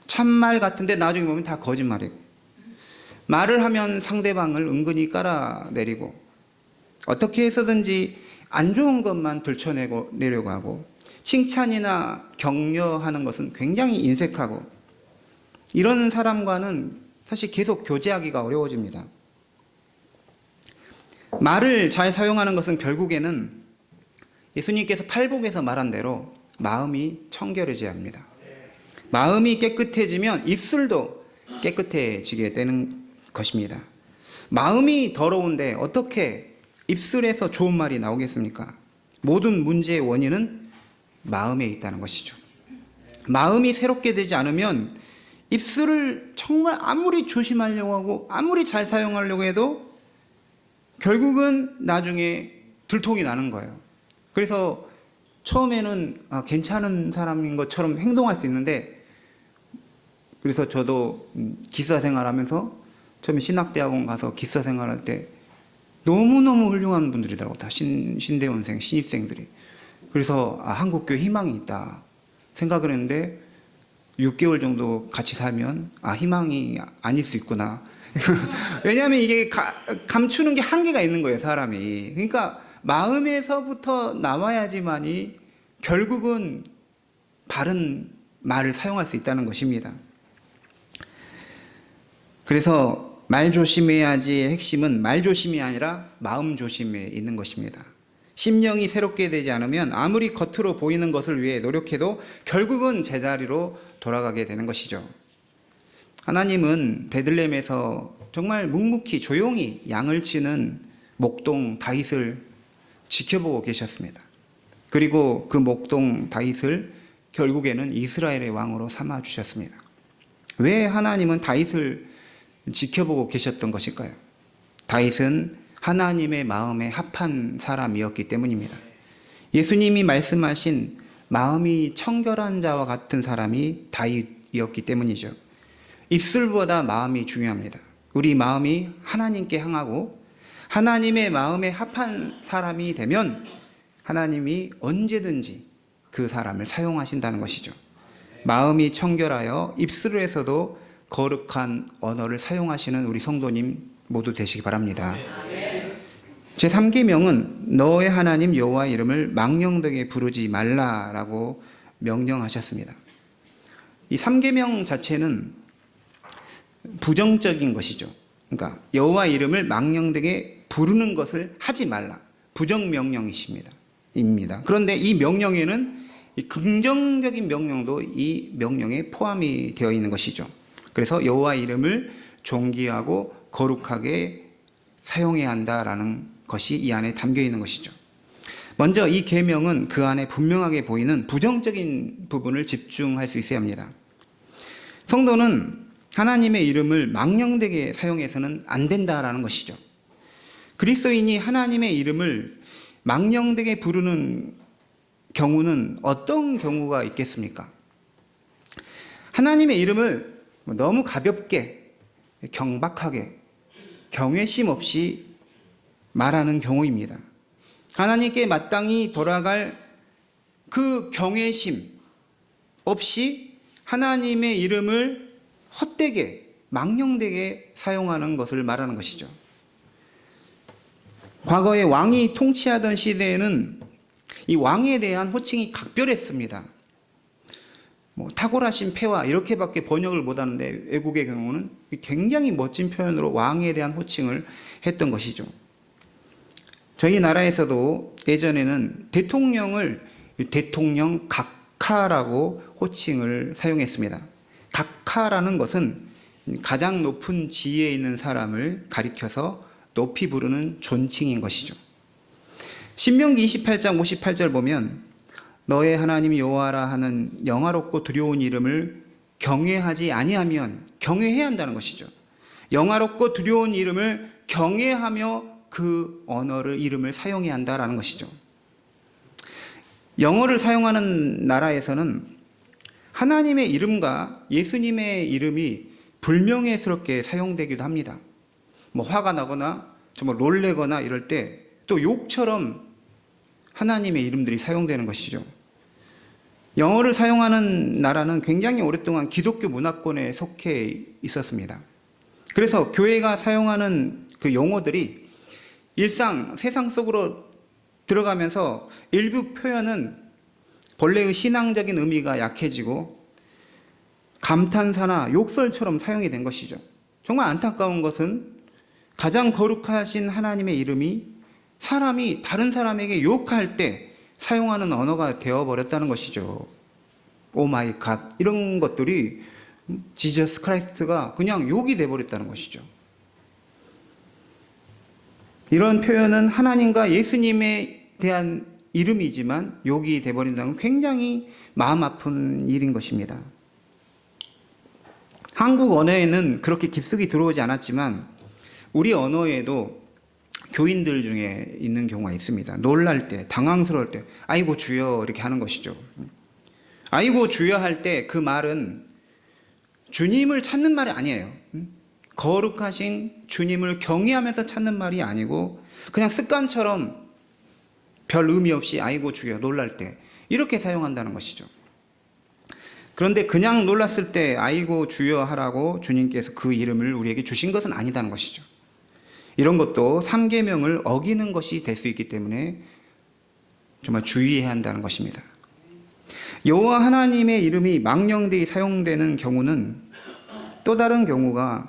참말 같은데 나중에 보면 다 거짓말이고, 말을 하면 상대방을 은근히 깔아내리고, 어떻게 해서든지 안 좋은 것만 들춰내려고 하고, 칭찬이나 격려하는 것은 굉장히 인색하고, 이런 사람과는 사실 계속 교제하기가 어려워집니다. 말을 잘 사용하는 것은 결국에는 예수님께서 팔복에서 말한 대로 마음이 청결해져야 합니다. 마음이 깨끗해지면 입술도 깨끗해지게 되는 것입니다. 마음이 더러운데 어떻게 입술에서 좋은 말이 나오겠습니까? 모든 문제의 원인은 마음에 있다는 것이죠. 마음이 새롭게 되지 않으면 입술을 정말 아무리 조심하려고 하고 아무리 잘 사용하려고 해도 결국은 나중에 들통이 나는 거예요. 그래서 처음에는 괜찮은 사람인 것처럼 행동할 수 있는데, 그래서 저도 기사 생활하면서 처음에 신학대학원 가서 기사 생활할 때 너무너무 훌륭한 분들이더라고요. 다 신대원생, 신입생들이. 그래서 한국교회 희망이 있다 생각을 했는데 6개월 정도 같이 살면 희망이 아닐 수 있구나. 왜냐하면 이게 감추는 게 한계가 있는 거예요, 사람이. 그러니까 마음에서부터 나와야지만이 결국은 바른 말을 사용할 수 있다는 것입니다. 그래서 말 조심해야지의 핵심은 말 조심이 아니라 마음 조심에 있는 것입니다. 심령이 새롭게 되지 않으면 아무리 겉으로 보이는 것을 위해 노력해도 결국은 제자리로 돌아가게 되는 것이죠. 하나님은 베들레헴에서 정말 묵묵히 조용히 양을 치는 목동 다윗을 지켜보고 계셨습니다. 그리고 그 목동 다윗을 결국에는 이스라엘의 왕으로 삼아 주셨습니다. 왜 하나님은 다윗을 지켜보고 계셨던 것일까요? 다윗은 하나님의 마음에 합한 사람이었기 때문입니다. 예수님이 말씀하신 마음이 청결한 자와 같은 사람이 다윗이었기 때문이죠. 입술보다 마음이 중요합니다. 우리 마음이 하나님께 향하고 하나님의 마음에 합한 사람이 되면 하나님이 언제든지 그 사람을 사용하신다는 것이죠. 마음이 청결하여 입술에서도 거룩한 언어를 사용하시는 우리 성도님 모두 되시기 바랍니다. 제3계명은 너의 하나님 여호와 이름을 망령되게 부르지 말라라고 명령하셨습니다. 이 3계명 자체는 부정적인 것이죠. 그러니까 여호와 이름을 망령되게 부르는 것을 하지 말라, 부정명령이십니다. 그런데 이 명령에는 이 긍정적인 명령도 이 명령에 포함이 되어 있는 것이죠. 그래서 여호와 이름을 존귀하고 거룩하게 사용해야 한다라는 것이 이 안에 담겨 있는 것이죠. 먼저 이 계명은 그 안에 분명하게 보이는 부정적인 부분을 집중할 수 있어야 합니다. 성도는 하나님의 이름을 망령되게 사용해서는 안 된다라는 것이죠. 그리스도인이 하나님의 이름을 망령되게 부르는 경우는 어떤 경우가 있겠습니까? 하나님의 이름을 너무 가볍게, 경박하게, 경외심 없이 말하는 경우입니다. 하나님께 마땅히 돌아갈 그 경외심 없이 하나님의 이름을 헛되게, 망령되게 사용하는 것을 말하는 것이죠. 과거에 왕이 통치하던 시대에는 이 왕에 대한 호칭이 각별했습니다. 탁월하신 패와 이렇게밖에 번역을 못하는데 외국의 경우는 굉장히 멋진 표현으로 왕에 대한 호칭을 했던 것이죠. 저희 나라에서도 예전에는 대통령을 대통령 각하라고 호칭을 사용했습니다. 각하라는 것은 가장 높은 지위에 있는 사람을 가리켜서 높이 부르는 존칭인 것이죠. 신명기 28장 58절 보면 너의 하나님 여호와라 하는 영화롭고 두려운 이름을 경외하지 아니하면, 경외해야 한다는 것이죠. 영화롭고 두려운 이름을 경외하며 그 언어를, 이름을 사용해야 한다라는 것이죠. 영어를 사용하는 나라에서는 하나님의 이름과 예수님의 이름이 불명예스럽게 사용되기도 합니다. 화가 나거나 정말 놀래거나 이럴 때 또 욕처럼 하나님의 이름들이 사용되는 것이죠. 영어를 사용하는 나라는 굉장히 오랫동안 기독교 문화권에 속해 있었습니다. 그래서 교회가 사용하는 그 용어들이 세상 속으로 들어가면서 일부 표현은 본래의 신앙적인 의미가 약해지고 감탄사나 욕설처럼 사용이 된 것이죠. 정말 안타까운 것은 가장 거룩하신 하나님의 이름이 사람이 다른 사람에게 욕할 때 사용하는 언어가 되어버렸다는 것이죠. 오 마이 갓, 이런 것들이 지저스 크라이스트가 그냥 욕이 되어버렸다는 것이죠. 이런 표현은 하나님과 예수님에 대한 이름이지만 욕이 되어버린다는 건 굉장히 마음 아픈 일인 것입니다. 한국 언어에는 그렇게 깊숙이 들어오지 않았지만 우리 언어에도 교인들 중에 있는 경우가 있습니다. 놀랄 때, 당황스러울 때 아이고 주여 이렇게 하는 것이죠. 아이고 주여 할 때 그 말은 주님을 찾는 말이 아니에요. 거룩하신 주님을 경외하면서 찾는 말이 아니고 그냥 습관처럼 별 의미 없이 아이고 주여, 놀랄 때 이렇게 사용한다는 것이죠. 그런데 그냥 놀랐을 때 아이고 주여 하라고 주님께서 그 이름을 우리에게 주신 것은 아니다는 것이죠. 이런 것도 3계명을 어기는 것이 될 수 있기 때문에 정말 주의해야 한다는 것입니다. 여호와 하나님의 이름이 망령되이 사용되는 경우는 또 다른 경우가,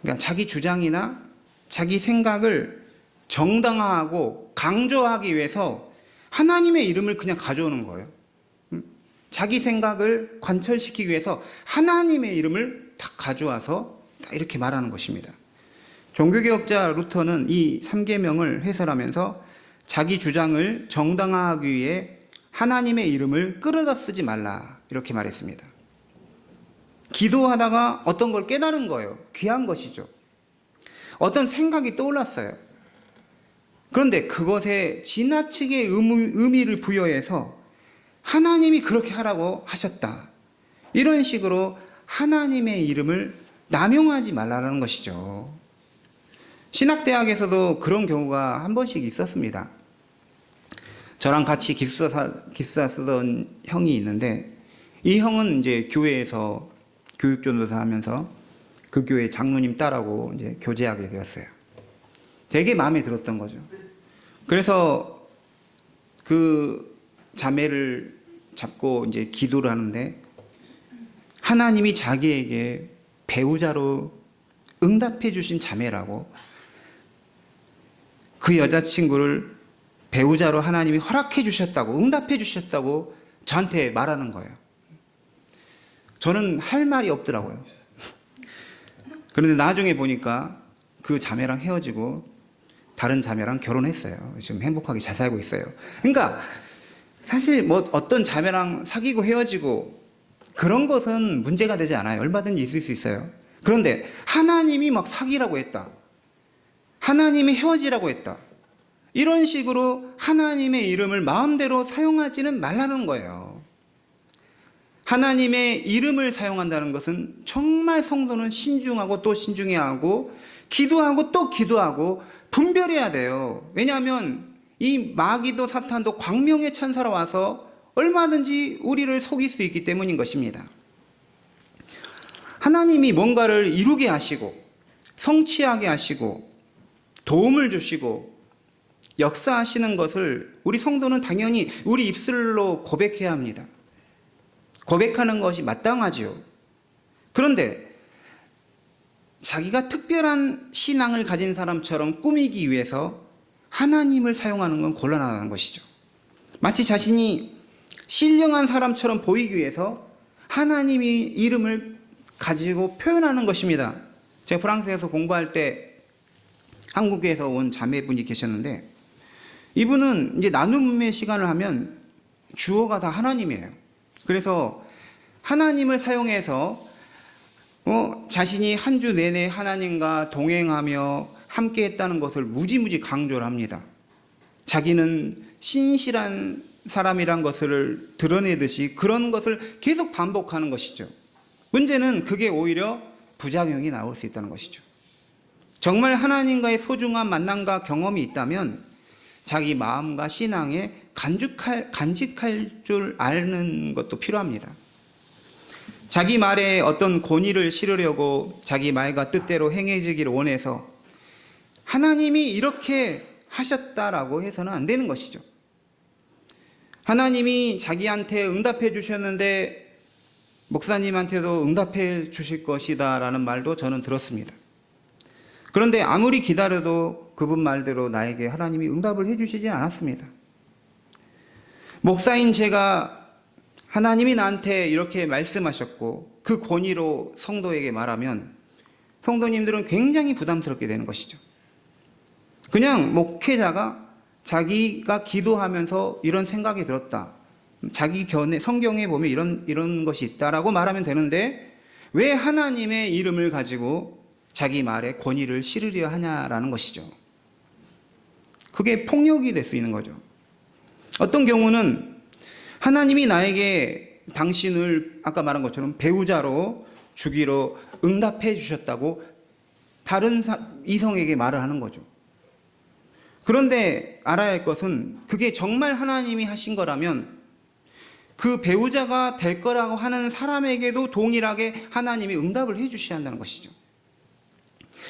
그러니까 자기 주장이나 자기 생각을 정당화하고 강조하기 위해서 하나님의 이름을 그냥 가져오는 거예요. 자기 생각을 관철시키기 위해서 하나님의 이름을 딱 가져와서 딱 이렇게 말하는 것입니다. 종교개혁자 루터는 이 3계명을 해설하면서 자기 주장을 정당화하기 위해 하나님의 이름을 끌어다 쓰지 말라 이렇게 말했습니다. 기도하다가 어떤 걸 깨달은 거예요. 귀한 것이죠. 어떤 생각이 떠올랐어요. 그런데 그것에 지나치게 의미를 부여해서 하나님이 그렇게 하라고 하셨다, 이런 식으로 하나님의 이름을 남용하지 말라는 것이죠. 신학대학에서도 그런 경우가 한 번씩 있었습니다. 저랑 같이 기숙사 쓰던 형이 있는데 이 형은 이제 교회에서 교육전도사 하면서 그 교회 장로님 딸하고 이제 교제하게 되었어요. 되게 마음에 들었던 거죠. 그래서 그 자매를 잡고 이제 기도를 하는데 하나님이 자기에게 배우자로 응답해 주신 자매라고, 그 여자친구를 배우자로 하나님이 허락해 주셨다고, 응답해 주셨다고 저한테 말하는 거예요. 저는 할 말이 없더라고요. 그런데 나중에 보니까 그 자매랑 헤어지고 다른 자매랑 결혼했어요. 지금 행복하게 잘 살고 있어요. 그러니까 사실 뭐 어떤 자매랑 사귀고 헤어지고 그런 것은 문제가 되지 않아요. 얼마든지 있을 수 있어요. 그런데 하나님이 막 사귀라고 했다, 하나님이 헤어지라고 했다, 이런 식으로 하나님의 이름을 마음대로 사용하지는 말라는 거예요. 하나님의 이름을 사용한다는 것은 정말 성도는 신중하고 또 신중해야 하고 기도하고 또 기도하고 분별해야 돼요. 왜냐하면 이 마귀도 사탄도 광명의 천사로 와서 얼마든지 우리를 속일 수 있기 때문인 것입니다. 하나님이 뭔가를 이루게 하시고 성취하게 하시고 도움을 주시고 역사하시는 것을 우리 성도는 당연히 우리 입술로 고백해야 합니다. 고백하는 것이 마땅하지요. 그런데 자기가 특별한 신앙을 가진 사람처럼 꾸미기 위해서 하나님을 사용하는 건 곤란하다는 것이죠. 마치 자신이 신령한 사람처럼 보이기 위해서 하나님의 이름을 가지고 표현하는 것입니다. 제가 프랑스에서 공부할 때 한국에서 온 자매분이 계셨는데, 이분은 이제 나눔의 시간을 하면 주어가 다 하나님이에요. 그래서 하나님을 사용해서 자신이 한 주 내내 하나님과 동행하며 함께 했다는 것을 무지무지 강조를 합니다. 자기는 신실한 사람이란 것을 드러내듯이 그런 것을 계속 반복하는 것이죠. 문제는 그게 오히려 부작용이 나올 수 있다는 것이죠. 정말 하나님과의 소중한 만남과 경험이 있다면 자기 마음과 신앙에 간직할 줄 아는 것도 필요합니다. 자기 말에 어떤 권위를 실으려고 자기 말과 뜻대로 행해지기를 원해서 하나님이 이렇게 하셨다라고 해서는 안 되는 것이죠. 하나님이 자기한테 응답해 주셨는데 목사님한테도 응답해 주실 것이다 라는 말도 저는 들었습니다. 그런데 아무리 기다려도 그분 말대로 나에게 하나님이 응답을 해 주시지 않았습니다. 목사인 제가 하나님이 나한테 이렇게 말씀하셨고 그 권위로 성도에게 말하면 성도님들은 굉장히 부담스럽게 되는 것이죠. 그냥 목회자가 자기가 기도하면서 이런 생각이 들었다, 자기 견해 성경에 보면 이런 것이 있다라고 말하면 되는데 왜 하나님의 이름을 가지고 자기 말에 권위를 실으려 하냐라는 것이죠. 그게 폭력이 될 수 있는 거죠. 어떤 경우는 하나님이 나에게 당신을 아까 말한 것처럼 배우자로 주기로 응답해 주셨다고 다른 이성에게 말을 하는 거죠. 그런데 알아야 할 것은 그게 정말 하나님이 하신 거라면 그 배우자가 될 거라고 하는 사람에게도 동일하게 하나님이 응답을 해 주셔야 한다는 것이죠.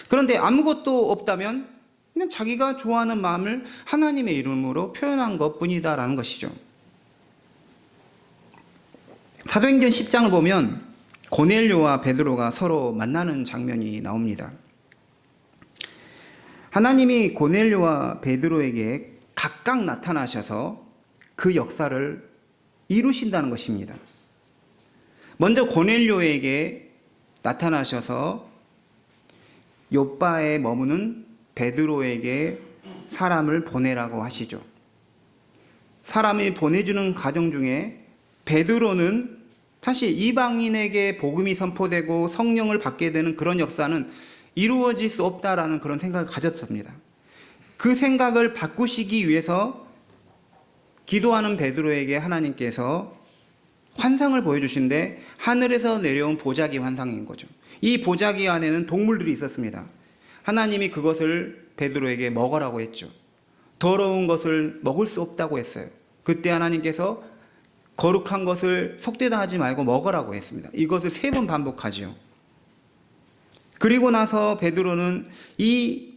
그런데 아무것도 없다면 그냥 자기가 좋아하는 마음을 하나님의 이름으로 표현한 것뿐이다라는 것이죠. 사도행전 10장을 보면 고넬료와 베드로가 서로 만나는 장면이 나옵니다. 하나님이 고넬료와 베드로에게 각각 나타나셔서 그 역사를 이루신다는 것입니다. 먼저 고넬료에게 나타나셔서 욥바에 머무는 베드로에게 사람을 보내라고 하시죠. 사람이 보내주는 과정 중에 베드로는 사실 이방인에게 복음이 선포되고 성령을 받게 되는 그런 역사는 이루어질 수 없다라는 그런 생각을 가졌습니다. 그 생각을 바꾸시기 위해서 기도하는 베드로에게 하나님께서 환상을 보여주신데 하늘에서 내려온 보자기 환상인 거죠. 이 보자기 안에는 동물들이 있었습니다. 하나님이 그것을 베드로에게 먹으라고 했죠. 더러운 것을 먹을 수 없다고 했어요. 그때 하나님께서 거룩한 것을 속되다 하지 말고 먹으라고 했습니다. 이것을 3번 반복하죠. 그리고 나서 베드로는 이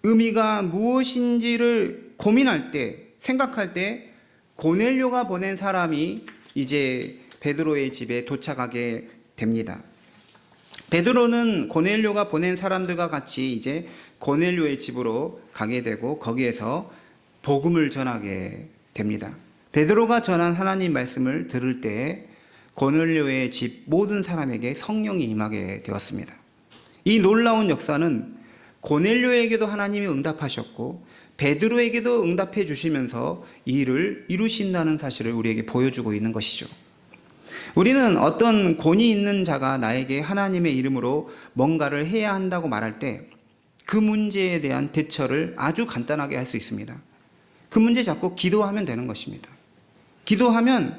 의미가 무엇인지를 고민할 때, 생각할 때 고넬료가 보낸 사람이 이제 베드로의 집에 도착하게 됩니다. 베드로는 고넬료가 보낸 사람들과 같이 이제 고넬료의 집으로 가게 되고 거기에서 복음을 전하게 됩니다. 베드로가 전한 하나님 말씀을 들을 때 고넬료의 집 모든 사람에게 성령이 임하게 되었습니다. 이 놀라운 역사는 고넬료에게도 하나님이 응답하셨고 베드로에게도 응답해 주시면서 이 일을 이루신다는 사실을 우리에게 보여주고 있는 것이죠. 우리는 어떤 권위 있는 자가 나에게 하나님의 이름으로 뭔가를 해야 한다고 말할 때 그 문제에 대한 대처를 아주 간단하게 할 수 있습니다. 그 문제 잡고 기도하면 되는 것입니다. 기도하면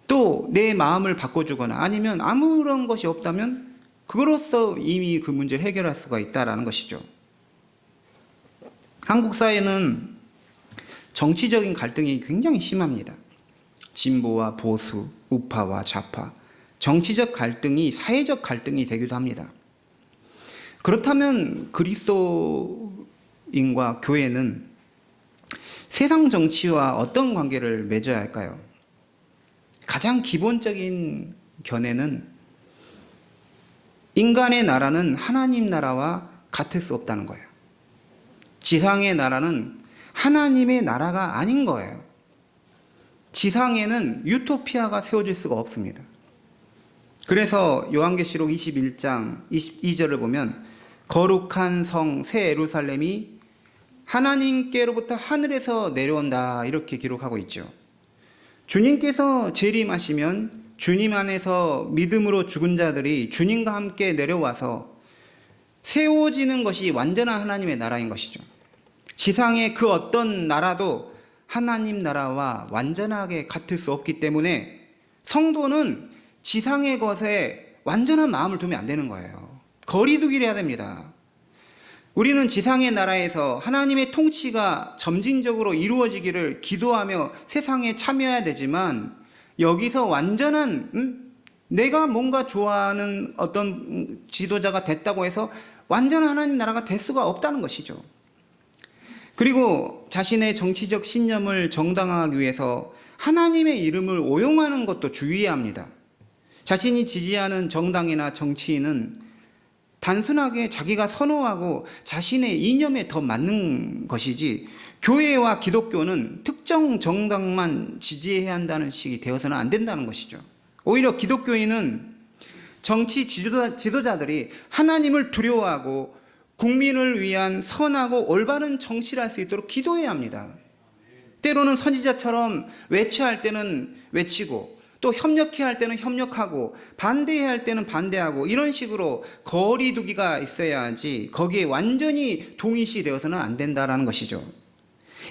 또 내 마음을 바꿔주거나 아니면 아무런 것이 없다면 그로써 이미 그 문제를 해결할 수가 있다는 것이죠. 한국 사회는 정치적인 갈등이 굉장히 심합니다. 진보와 보수, 우파와 좌파, 정치적 갈등이 사회적 갈등이 되기도 합니다. 그렇다면 그리스도인과 교회는 세상 정치와 어떤 관계를 맺어야 할까요? 가장 기본적인 견해는 인간의 나라는 하나님 나라와 같을 수 없다는 거예요. 지상의 나라는 하나님의 나라가 아닌 거예요. 지상에는 유토피아가 세워질 수가 없습니다. 그래서 요한계시록 21장 22절을 보면 거룩한 성 새 예루살렘이 하나님께로부터 하늘에서 내려온다 이렇게 기록하고 있죠. 주님께서 재림하시면 주님 안에서 믿음으로 죽은 자들이 주님과 함께 내려와서 세워지는 것이 완전한 하나님의 나라인 것이죠. 지상의 그 어떤 나라도 하나님 나라와 완전하게 같을 수 없기 때문에 성도는 지상의 것에 완전한 마음을 두면 안 되는 거예요. 거리두기를 해야 됩니다. 우리는 지상의 나라에서 하나님의 통치가 점진적으로 이루어지기를 기도하며 세상에 참여해야 되지만 여기서 완전한 내가 뭔가 좋아하는 어떤 지도자가 됐다고 해서 완전한 하나님 나라가 될 수가 없다는 것이죠. 그리고 자신의 정치적 신념을 정당화하기 위해서 하나님의 이름을 오용하는 것도 주의해야 합니다. 자신이 지지하는 정당이나 정치인은 단순하게 자기가 선호하고 자신의 이념에 더 맞는 것이지 교회와 기독교는 특정 정당만 지지해야 한다는 식이 되어서는 안 된다는 것이죠. 오히려 기독교인은 정치 지도자들이 하나님을 두려워하고 국민을 위한 선하고 올바른 정치를 할 수 있도록 기도해야 합니다. 때로는 선지자처럼 외치할 때는 외치고 또 협력해야 할 때는 협력하고 반대해야 할 때는 반대하고 이런 식으로 거리두기가 있어야 하지 거기에 완전히 동일시 되어서는 안 된다는 것이죠.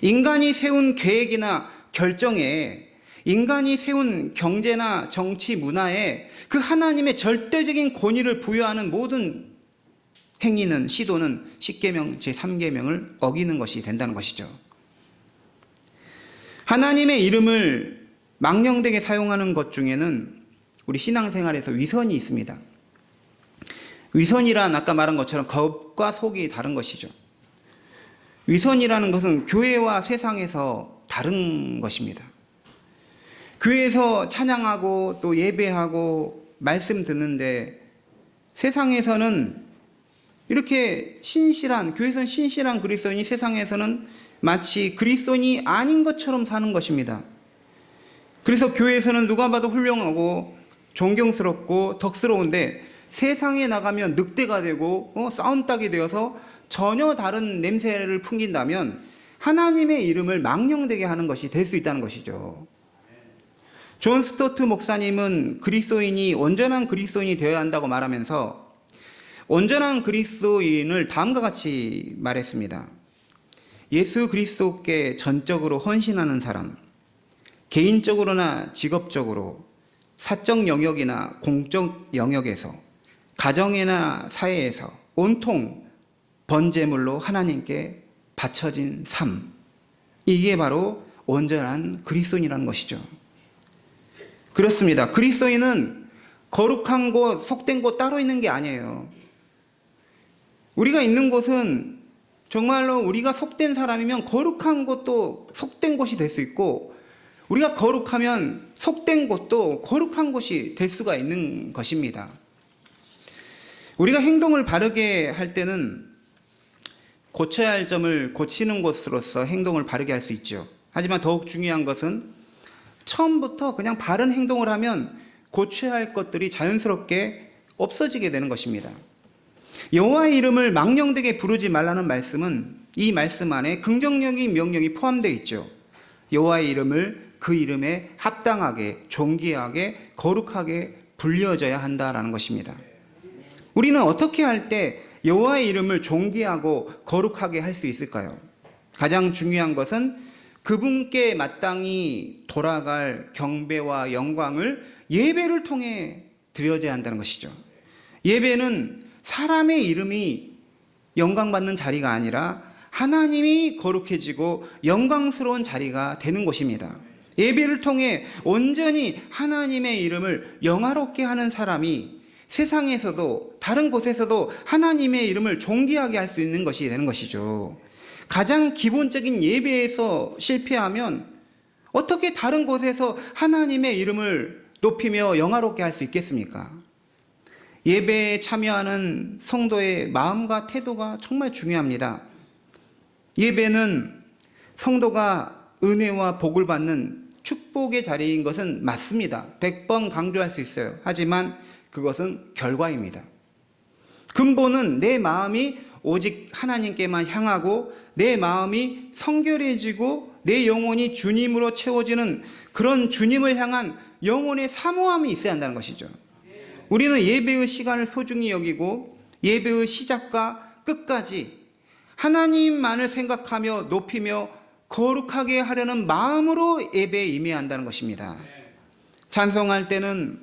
인간이 세운 계획이나 결정에 인간이 세운 경제나 정치 문화에 그 하나님의 절대적인 권위를 부여하는 모든 행위는 시도는 십계명 제3계명을 어기는 것이 된다는 것이죠. 하나님의 이름을 망령되게 사용하는 것 중에는 우리 신앙생활에서 위선이 있습니다. 위선이란 아까 말한 것처럼 겉과 속이 다른 것이죠. 위선이라는 것은 교회와 세상에서 다른 것입니다. 교회에서 찬양하고 또 예배하고 말씀 듣는데 세상에서는 이렇게 신실한, 교회에서는 신실한 그리스도인이 세상에서는 마치 그리스도인이 아닌 것처럼 사는 것입니다. 그래서 교회에서는 누가 봐도 훌륭하고 존경스럽고 덕스러운데 세상에 나가면 늑대가 되고 싸움닭이 되어서 전혀 다른 냄새를 풍긴다면 하나님의 이름을 망령되게 하는 것이 될 수 있다는 것이죠. 존 스토트 목사님은 그리스도인이 온전한 그리스도인이 되어야 한다고 말하면서 온전한 그리스도인을 다음과 같이 말했습니다. 예수 그리스도께 전적으로 헌신하는 사람, 개인적으로나 직업적으로, 사적 영역이나 공적 영역에서, 가정이나 사회에서 온통 번제물로 하나님께 바쳐진 삶, 이게 바로 온전한 그리스도인이라는 것이죠. 그렇습니다. 그리스도인은 거룩한 곳, 속된 곳 따로 있는 게 아니에요. 우리가 있는 곳은 정말로 우리가 속된 사람이면 거룩한 곳도 속된 곳이 될 수 있고 우리가 거룩하면 속된 곳도 거룩한 곳이 될 수가 있는 것입니다. 우리가 행동을 바르게 할 때는 고쳐야 할 점을 고치는 것으로서 행동을 바르게 할 수 있죠. 하지만 더욱 중요한 것은 처음부터 그냥 바른 행동을 하면 고쳐야 할 것들이 자연스럽게 없어지게 되는 것입니다. 여호와의 이름을 망령되게 부르지 말라는 말씀은 이 말씀 안에 긍정적인 명령이 포함되어 있죠. 여호와의 이름을 그 이름에 합당하게, 존귀하게, 거룩하게 불려져야 한다라는 것입니다. 우리는 어떻게 할 때 여호와의 이름을 존귀하고 거룩하게 할 수 있을까요? 가장 중요한 것은 그분께 마땅히 돌아갈 경배와 영광을 예배를 통해 드려져야 한다는 것이죠. 예배는 사람의 이름이 영광받는 자리가 아니라 하나님이 거룩해지고 영광스러운 자리가 되는 곳입니다. 예배를 통해 온전히 하나님의 이름을 영화롭게 하는 사람이 세상에서도 다른 곳에서도 하나님의 이름을 존귀하게 할 수 있는 것이 되는 것이죠. 가장 기본적인 예배에서 실패하면 어떻게 다른 곳에서 하나님의 이름을 높이며 영화롭게 할 수 있겠습니까? 예배에 참여하는 성도의 마음과 태도가 정말 중요합니다. 예배는 성도가 은혜와 복을 받는 축복의 자리인 것은 맞습니다. 100번 강조할 수 있어요. 하지만 그것은 결과입니다. 근본은 내 마음이 오직 하나님께만 향하고 내 마음이 성결해지고 내 영혼이 주님으로 채워지는 그런 주님을 향한 영혼의 사모함이 있어야 한다는 것이죠. 우리는 예배의 시간을 소중히 여기고 예배의 시작과 끝까지 하나님만을 생각하며 높이며 거룩하게 하려는 마음으로 예배에 임해야 한다는 것입니다. 찬송할 때는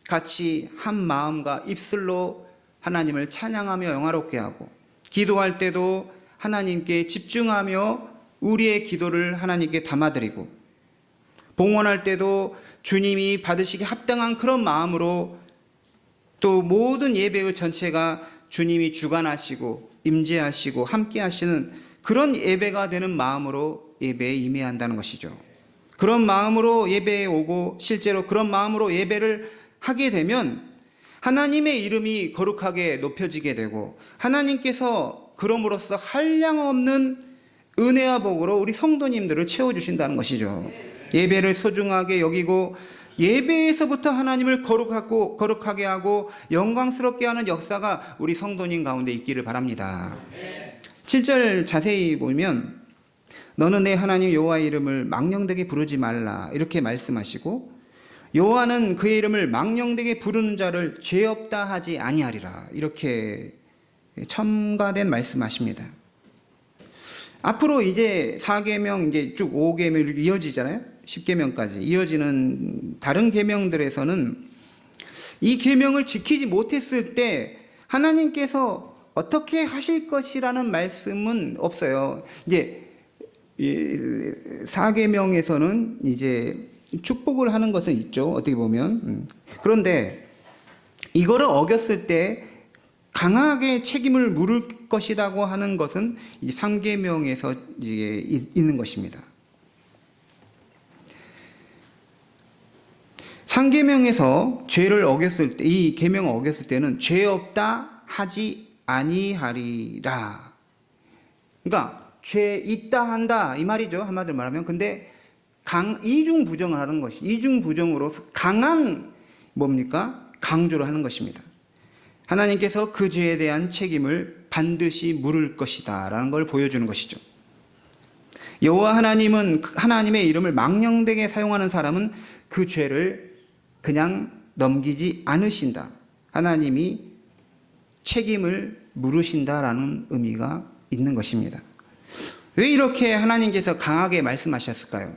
같이 한 마음과 입술로 하나님을 찬양하며 영화롭게 하고, 기도할 때도 하나님께 집중하며 우리의 기도를 하나님께 담아드리고, 봉헌할 때도 주님이 받으시기 합당한 그런 마음으로, 또 모든 예배의 전체가 주님이 주관하시고 임재하시고 함께 하시는 그런 예배가 되는 마음으로 예배에 임해야 한다는 것이죠. 그런 마음으로 예배에 오고 실제로 그런 마음으로 예배를 하게 되면 하나님의 이름이 거룩하게 높여지게 되고, 하나님께서 그럼으로써 한량없는 은혜와 복으로 우리 성도님들을 채워주신다는 것이죠. 예배를 소중하게 여기고 예배에서부터 하나님을 거룩하게 하고 영광스럽게 하는 역사가 우리 성도님 가운데 있기를 바랍니다. 7절 자세히 보면 너는 내 하나님 여호와의 이름을 망령되게 부르지 말라 이렇게 말씀하시고, 여호와는 그의 이름을 망령되게 부르는 자를 죄 없다 하지 아니하리라 이렇게 첨가된 말씀하십니다. 앞으로 이제 4계명 이제 쭉 5계명 이어지잖아요. 10계명까지 이어지는 다른 계명들에서는 이 계명을 지키지 못했을 때 하나님께서 어떻게 하실 것이라는 말씀은 없어요. 이제 4계명에서는 이제 축복을 하는 것은 있죠. 어떻게 보면. 그런데 이거를 어겼을 때 강하게 책임을 물을 것이라고 하는 것은 이 3계명에서 이제 있는 것입니다. 3계명에서 죄를 어겼을 때, 이 계명을 어겼을 때는 죄 없다 하지 아니하리라. 그러니까 죄 있다 한다 이 말이죠. 한마디로 말하면. 근데 이중 부정을 하는 것이, 이중 부정으로서 강한 뭡니까? 강조를 하는 것입니다. 하나님께서 그 죄에 대한 책임을 반드시 물을 것이다 라는 걸 보여주는 것이죠. 여호와 하나님은 하나님의 이름을 망령되게 사용하는 사람은 그 죄를 그냥 넘기지 않으신다. 하나님이 책임을 물으신다라는 의미가 있는 것입니다. 왜 이렇게 하나님께서 강하게 말씀하셨을까요?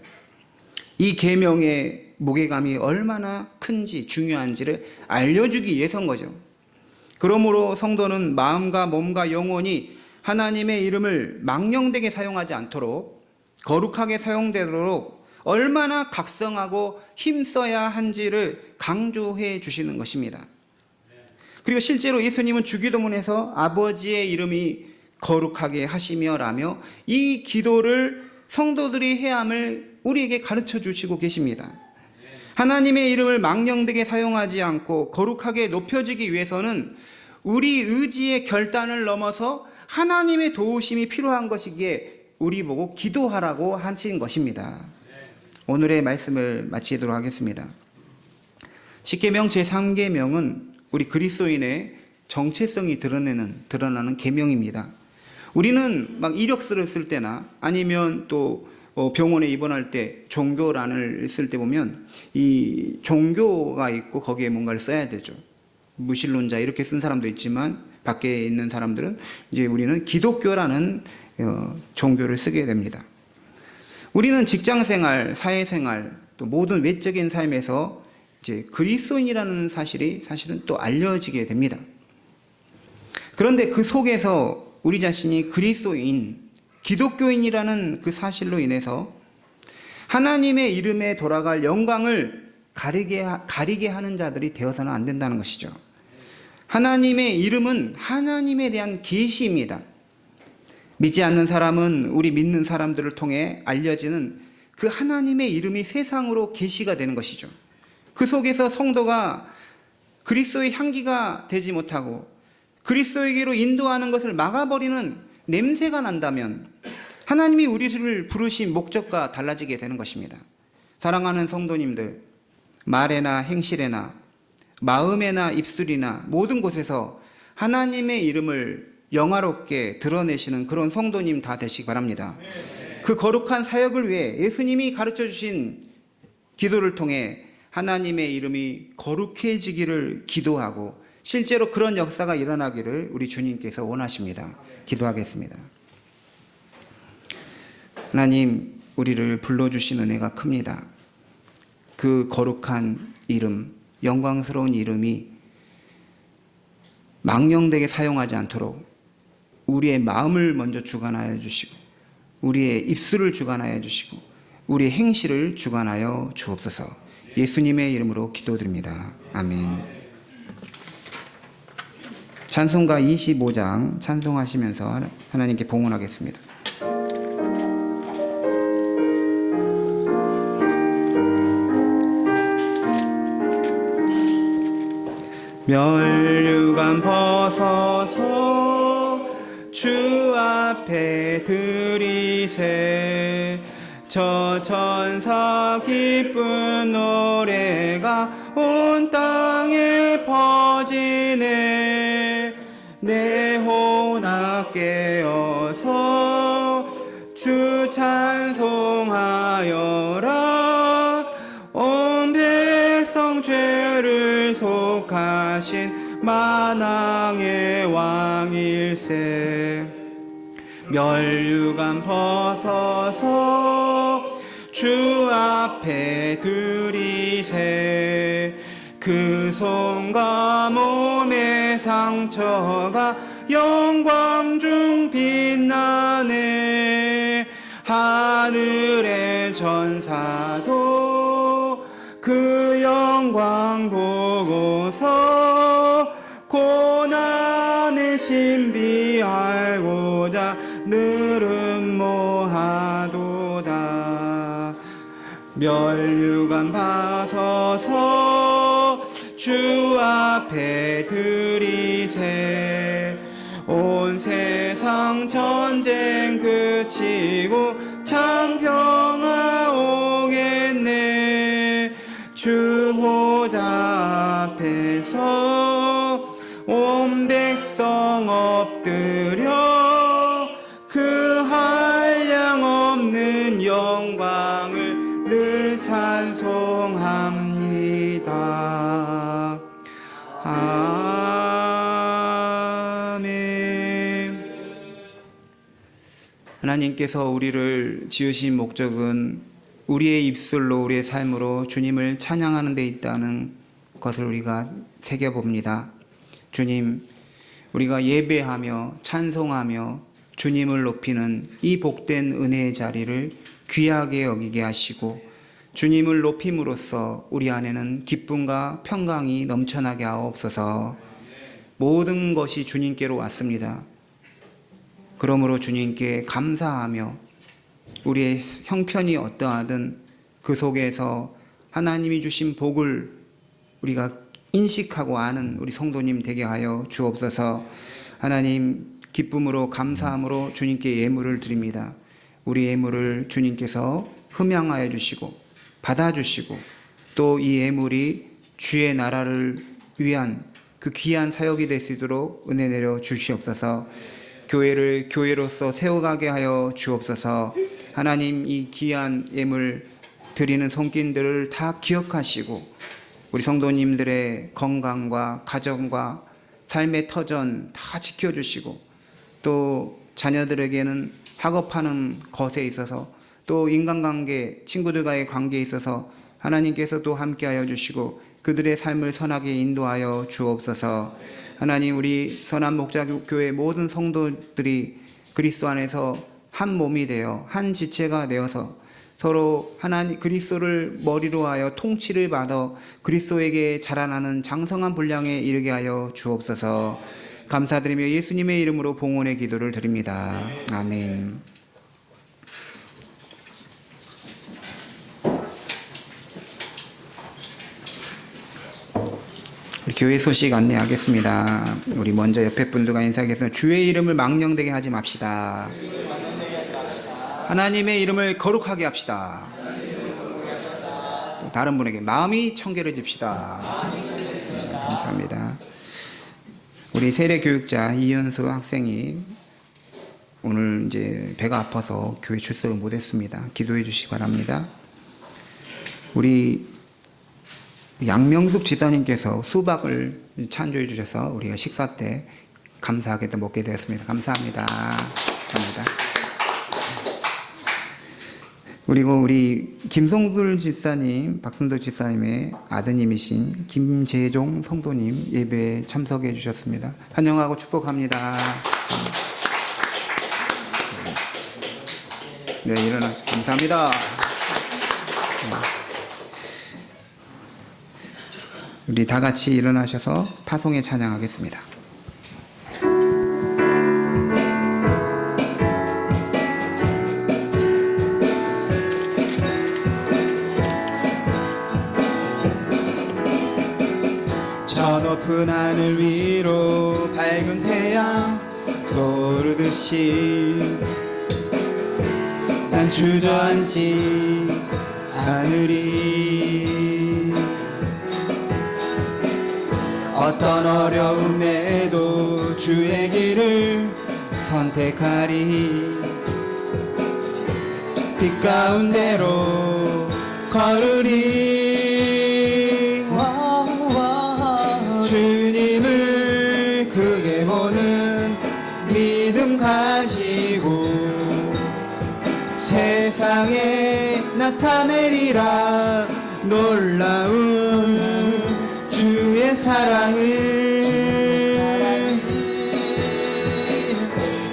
이 계명의 무게감이 얼마나 큰지 중요한지를 알려주기 위해서인 거죠. 그러므로 성도는 마음과 몸과 영혼이 하나님의 이름을 망령되게 사용하지 않도록 거룩하게 사용되도록 얼마나 각성하고 힘써야 한지를 강조해 주시는 것입니다. 그리고 실제로 예수님은 주기도문에서 아버지의 이름이 거룩하게 하시며라며 이 기도를 성도들이 해야 함을 우리에게 가르쳐 주시고 계십니다. 하나님의 이름을 망령되게 사용하지 않고 거룩하게 높여지기 위해서는 우리 의지의 결단을 넘어서 하나님의 도우심이 필요한 것이기에 우리 보고 기도하라고 하신 것입니다. 오늘의 말씀을 마치도록 하겠습니다. 10계명 제3계명은 우리 그리스도인의 정체성이 드러나는 계명입니다. 우리는 막 이력서를 쓸 때나 아니면 또 병원에 입원할 때 종교란을 쓸 때 보면 이 종교가 있고 거기에 뭔가를 써야 되죠. 무신론자 이렇게 쓴 사람도 있지만 밖에 있는 사람들은 이제 우리는 기독교라는 종교를 쓰게 됩니다. 우리는 직장생활, 사회생활, 또 모든 외적인 삶에서 이제 그리스도인이라는 사실이 사실은 또 알려지게 됩니다. 그런데 그 속에서 우리 자신이 그리스도인, 기독교인이라는 그 사실로 인해서 하나님의 이름에 돌아갈 영광을 가리게 하는 자들이 되어서는 안 된다는 것이죠. 하나님의 이름은 하나님에 대한 계시입니다. 믿지 않는 사람은 우리 믿는 사람들을 통해 알려지는 그 하나님의 이름이 세상으로 계시가 되는 것이죠. 그 속에서 성도가 그리스도의 향기가 되지 못하고 그리스도에게로 인도하는 것을 막아버리는 냄새가 난다면 하나님이 우리를 부르신 목적과 달라지게 되는 것입니다. 사랑하는 성도님들, 말에나 행실에나 마음에나 입술이나 모든 곳에서 하나님의 이름을 영화롭게 드러내시는 그런 성도님 다 되시기 바랍니다. 그 거룩한 사역을 위해 예수님이 가르쳐 주신 기도를 통해 하나님의 이름이 거룩해지기를 기도하고 실제로 그런 역사가 일어나기를 우리 주님께서 원하십니다. 기도하겠습니다. 하나님, 우리를 불러주신 은혜가 큽니다. 그 거룩한 이름, 영광스러운 이름이 망령되게 사용하지 않도록 우리의 마음을 먼저 주관하여 주시고 우리의 입술을 주관하여 주시고 우리의 행실을 주관하여 주옵소서. 예수님의 이름으로 기도드립니다. 아멘. 찬송가 25장 찬송하시면서 하나님께 봉헌하겠습니다. 멸류관 벗어서 주 앞에 드리세. 저 천사 기쁜 노래가 온 땅에 퍼지네. 내 혼악 깨어서 주 찬송하여라. 온 백성 죄를 속하신 만왕의 왕일세. 멸류관 벗어서 주 앞에 드리세. 그 손과 몸의 상처가 영광 중 빛나네. 하늘의 전사도 그 영광 보고서 고난의 신비 알고자 늘은 모하도다. 멸류관 벗어서 주 앞에 드리세. 온 세상 전쟁 그치고 참 평화 오겠네. 주 보좌 앞에서 온 백성 엎드려 그 한량없는 영광을 늘 찬송합니다. 아멘. 하나님께서 우리를 지으신 목적은 우리의 입술로 우리의 삶으로 주님을 찬양하는 데 있다는 것을 우리가 새겨봅니다. 주님, 우리가 예배하며 찬송하며 주님을 높이는 이 복된 은혜의 자리를 귀하게 여기게 하시고 주님을 높임으로써 우리 안에는 기쁨과 평강이 넘쳐나게 하옵소서. 모든 것이 주님께로 왔습니다. 그러므로 주님께 감사하며 우리의 형편이 어떠하든 그 속에서 하나님이 주신 복을 우리가 인식하고 아는 우리 성도님 되게 하여 주옵소서. 하나님, 기쁨으로 감사함으로 주님께 예물을 드립니다. 우리 예물을 주님께서 흠양하여 주시고 받아주시고 또 이 예물이 주의 나라를 위한 그 귀한 사역이 될 수 있도록 은혜 내려 주시옵소서. 교회를 교회로서 세워가게 하여 주옵소서. 하나님, 이 귀한 예물 드리는 손길들을 다 기억하시고 우리 성도님들의 건강과 가정과 삶의 터전 다 지켜주시고 또 자녀들에게는 학업하는 것에 있어서 또 인간관계, 친구들과의 관계에 있어서 하나님께서도 함께하여 주시고 그들의 삶을 선하게 인도하여 주옵소서. 하나님, 우리 선한목자교회 모든 성도들이 그리스도 안에서 한 몸이 되어 한 지체가 되어서 서로 하나님 그리스도를 머리로 하여 통치를 받아 그리스도에게 자라나는 장성한 분량에 이르게 하여 주옵소서. 감사드리며 예수님의 이름으로 봉헌의 기도를 드립니다. 아멘. 우리 교회 소식 안내하겠습니다. 우리 먼저 옆에 분들과 인사하겠습니다. 주의 이름을 망령되게 하지 맙시다. 하나님의 이름을 거룩하게 합시다. 또 다른 분에게 마음이 청결해집시다. 감사합니다. 우리 세례 교육자 이현수 학생이 오늘 이제 배가 아파서 교회 출석을 못했습니다. 기도해 주시기 바랍니다. 우리 양명숙 지사님께서 수박을 찬조해 주셔서 우리가 식사 때 감사하게 또 먹게 되었습니다. 감사합니다. 감사합니다. 그리고 우리 김성술 집사님, 박순도 집사님의 아드님이신 김재종 성도님 예배에 참석해 주셨습니다. 환영하고 축복합니다. 네, 일어나서 감사합니다. 우리 다 같이 일어나셔서 파송에 찬양하겠습니다. 저 높은 하늘 위로 밝은 태양 떠오르듯이 난 주저앉지 않으리. 어떤 어려움에도 주의 길을 선택하리. 빛 가운데로 걸으리. 주님을 크게 보는 믿음 가지고 세상에 나타내리라. 놀라운 주의 사랑을.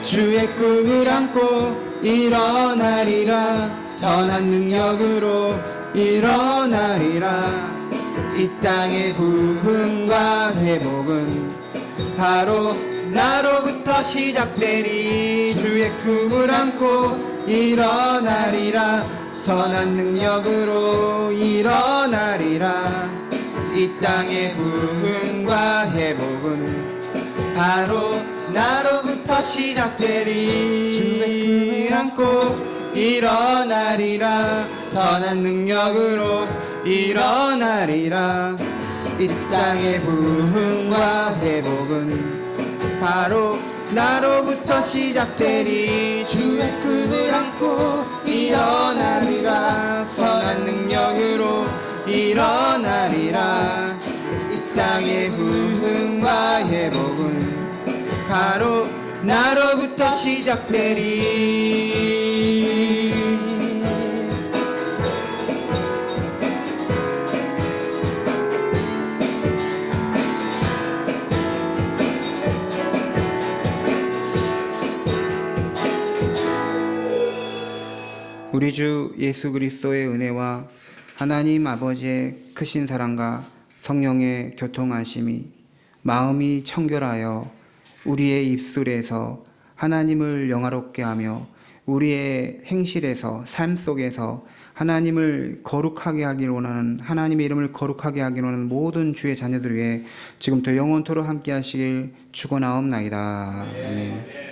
주의 꿈을 안고 일어나리라. 선한 능력으로 일어나리라. 이 땅의 부흥과 회복은 바로 나로부터 시작되리. 주의 꿈을 안고 일어나리라. 선한 능력으로 일어나리라. 이 땅의 부흥과 회복은 바로 나로부터 시작되리. 주의 꿈을 안고 일어나리라. 선한 능력으로 일어나리라. 이 땅의 부흥과 회복은 바로 나로부터 시작되리. 주의 꿈을 안고 일어나리라. 선한 능력으로 일어나리라. 이 땅의 부흥과 회복은 바로 나로부터 시작되리. 우리 주 예수 그리스도의 은혜와 하나님 아버지의 크신 사랑과 성령의 교통하심이 마음이 청결하여 우리의 입술에서 하나님을 영화롭게 하며 우리의 행실에서 삶 속에서 하나님을 거룩하게 하기를 원하는, 하나님의 이름을 거룩하게 하기를 원하는 모든 주의 자녀들 위해 지금부터 영원토록 함께 하시길 축원하옵나이다. 아멘.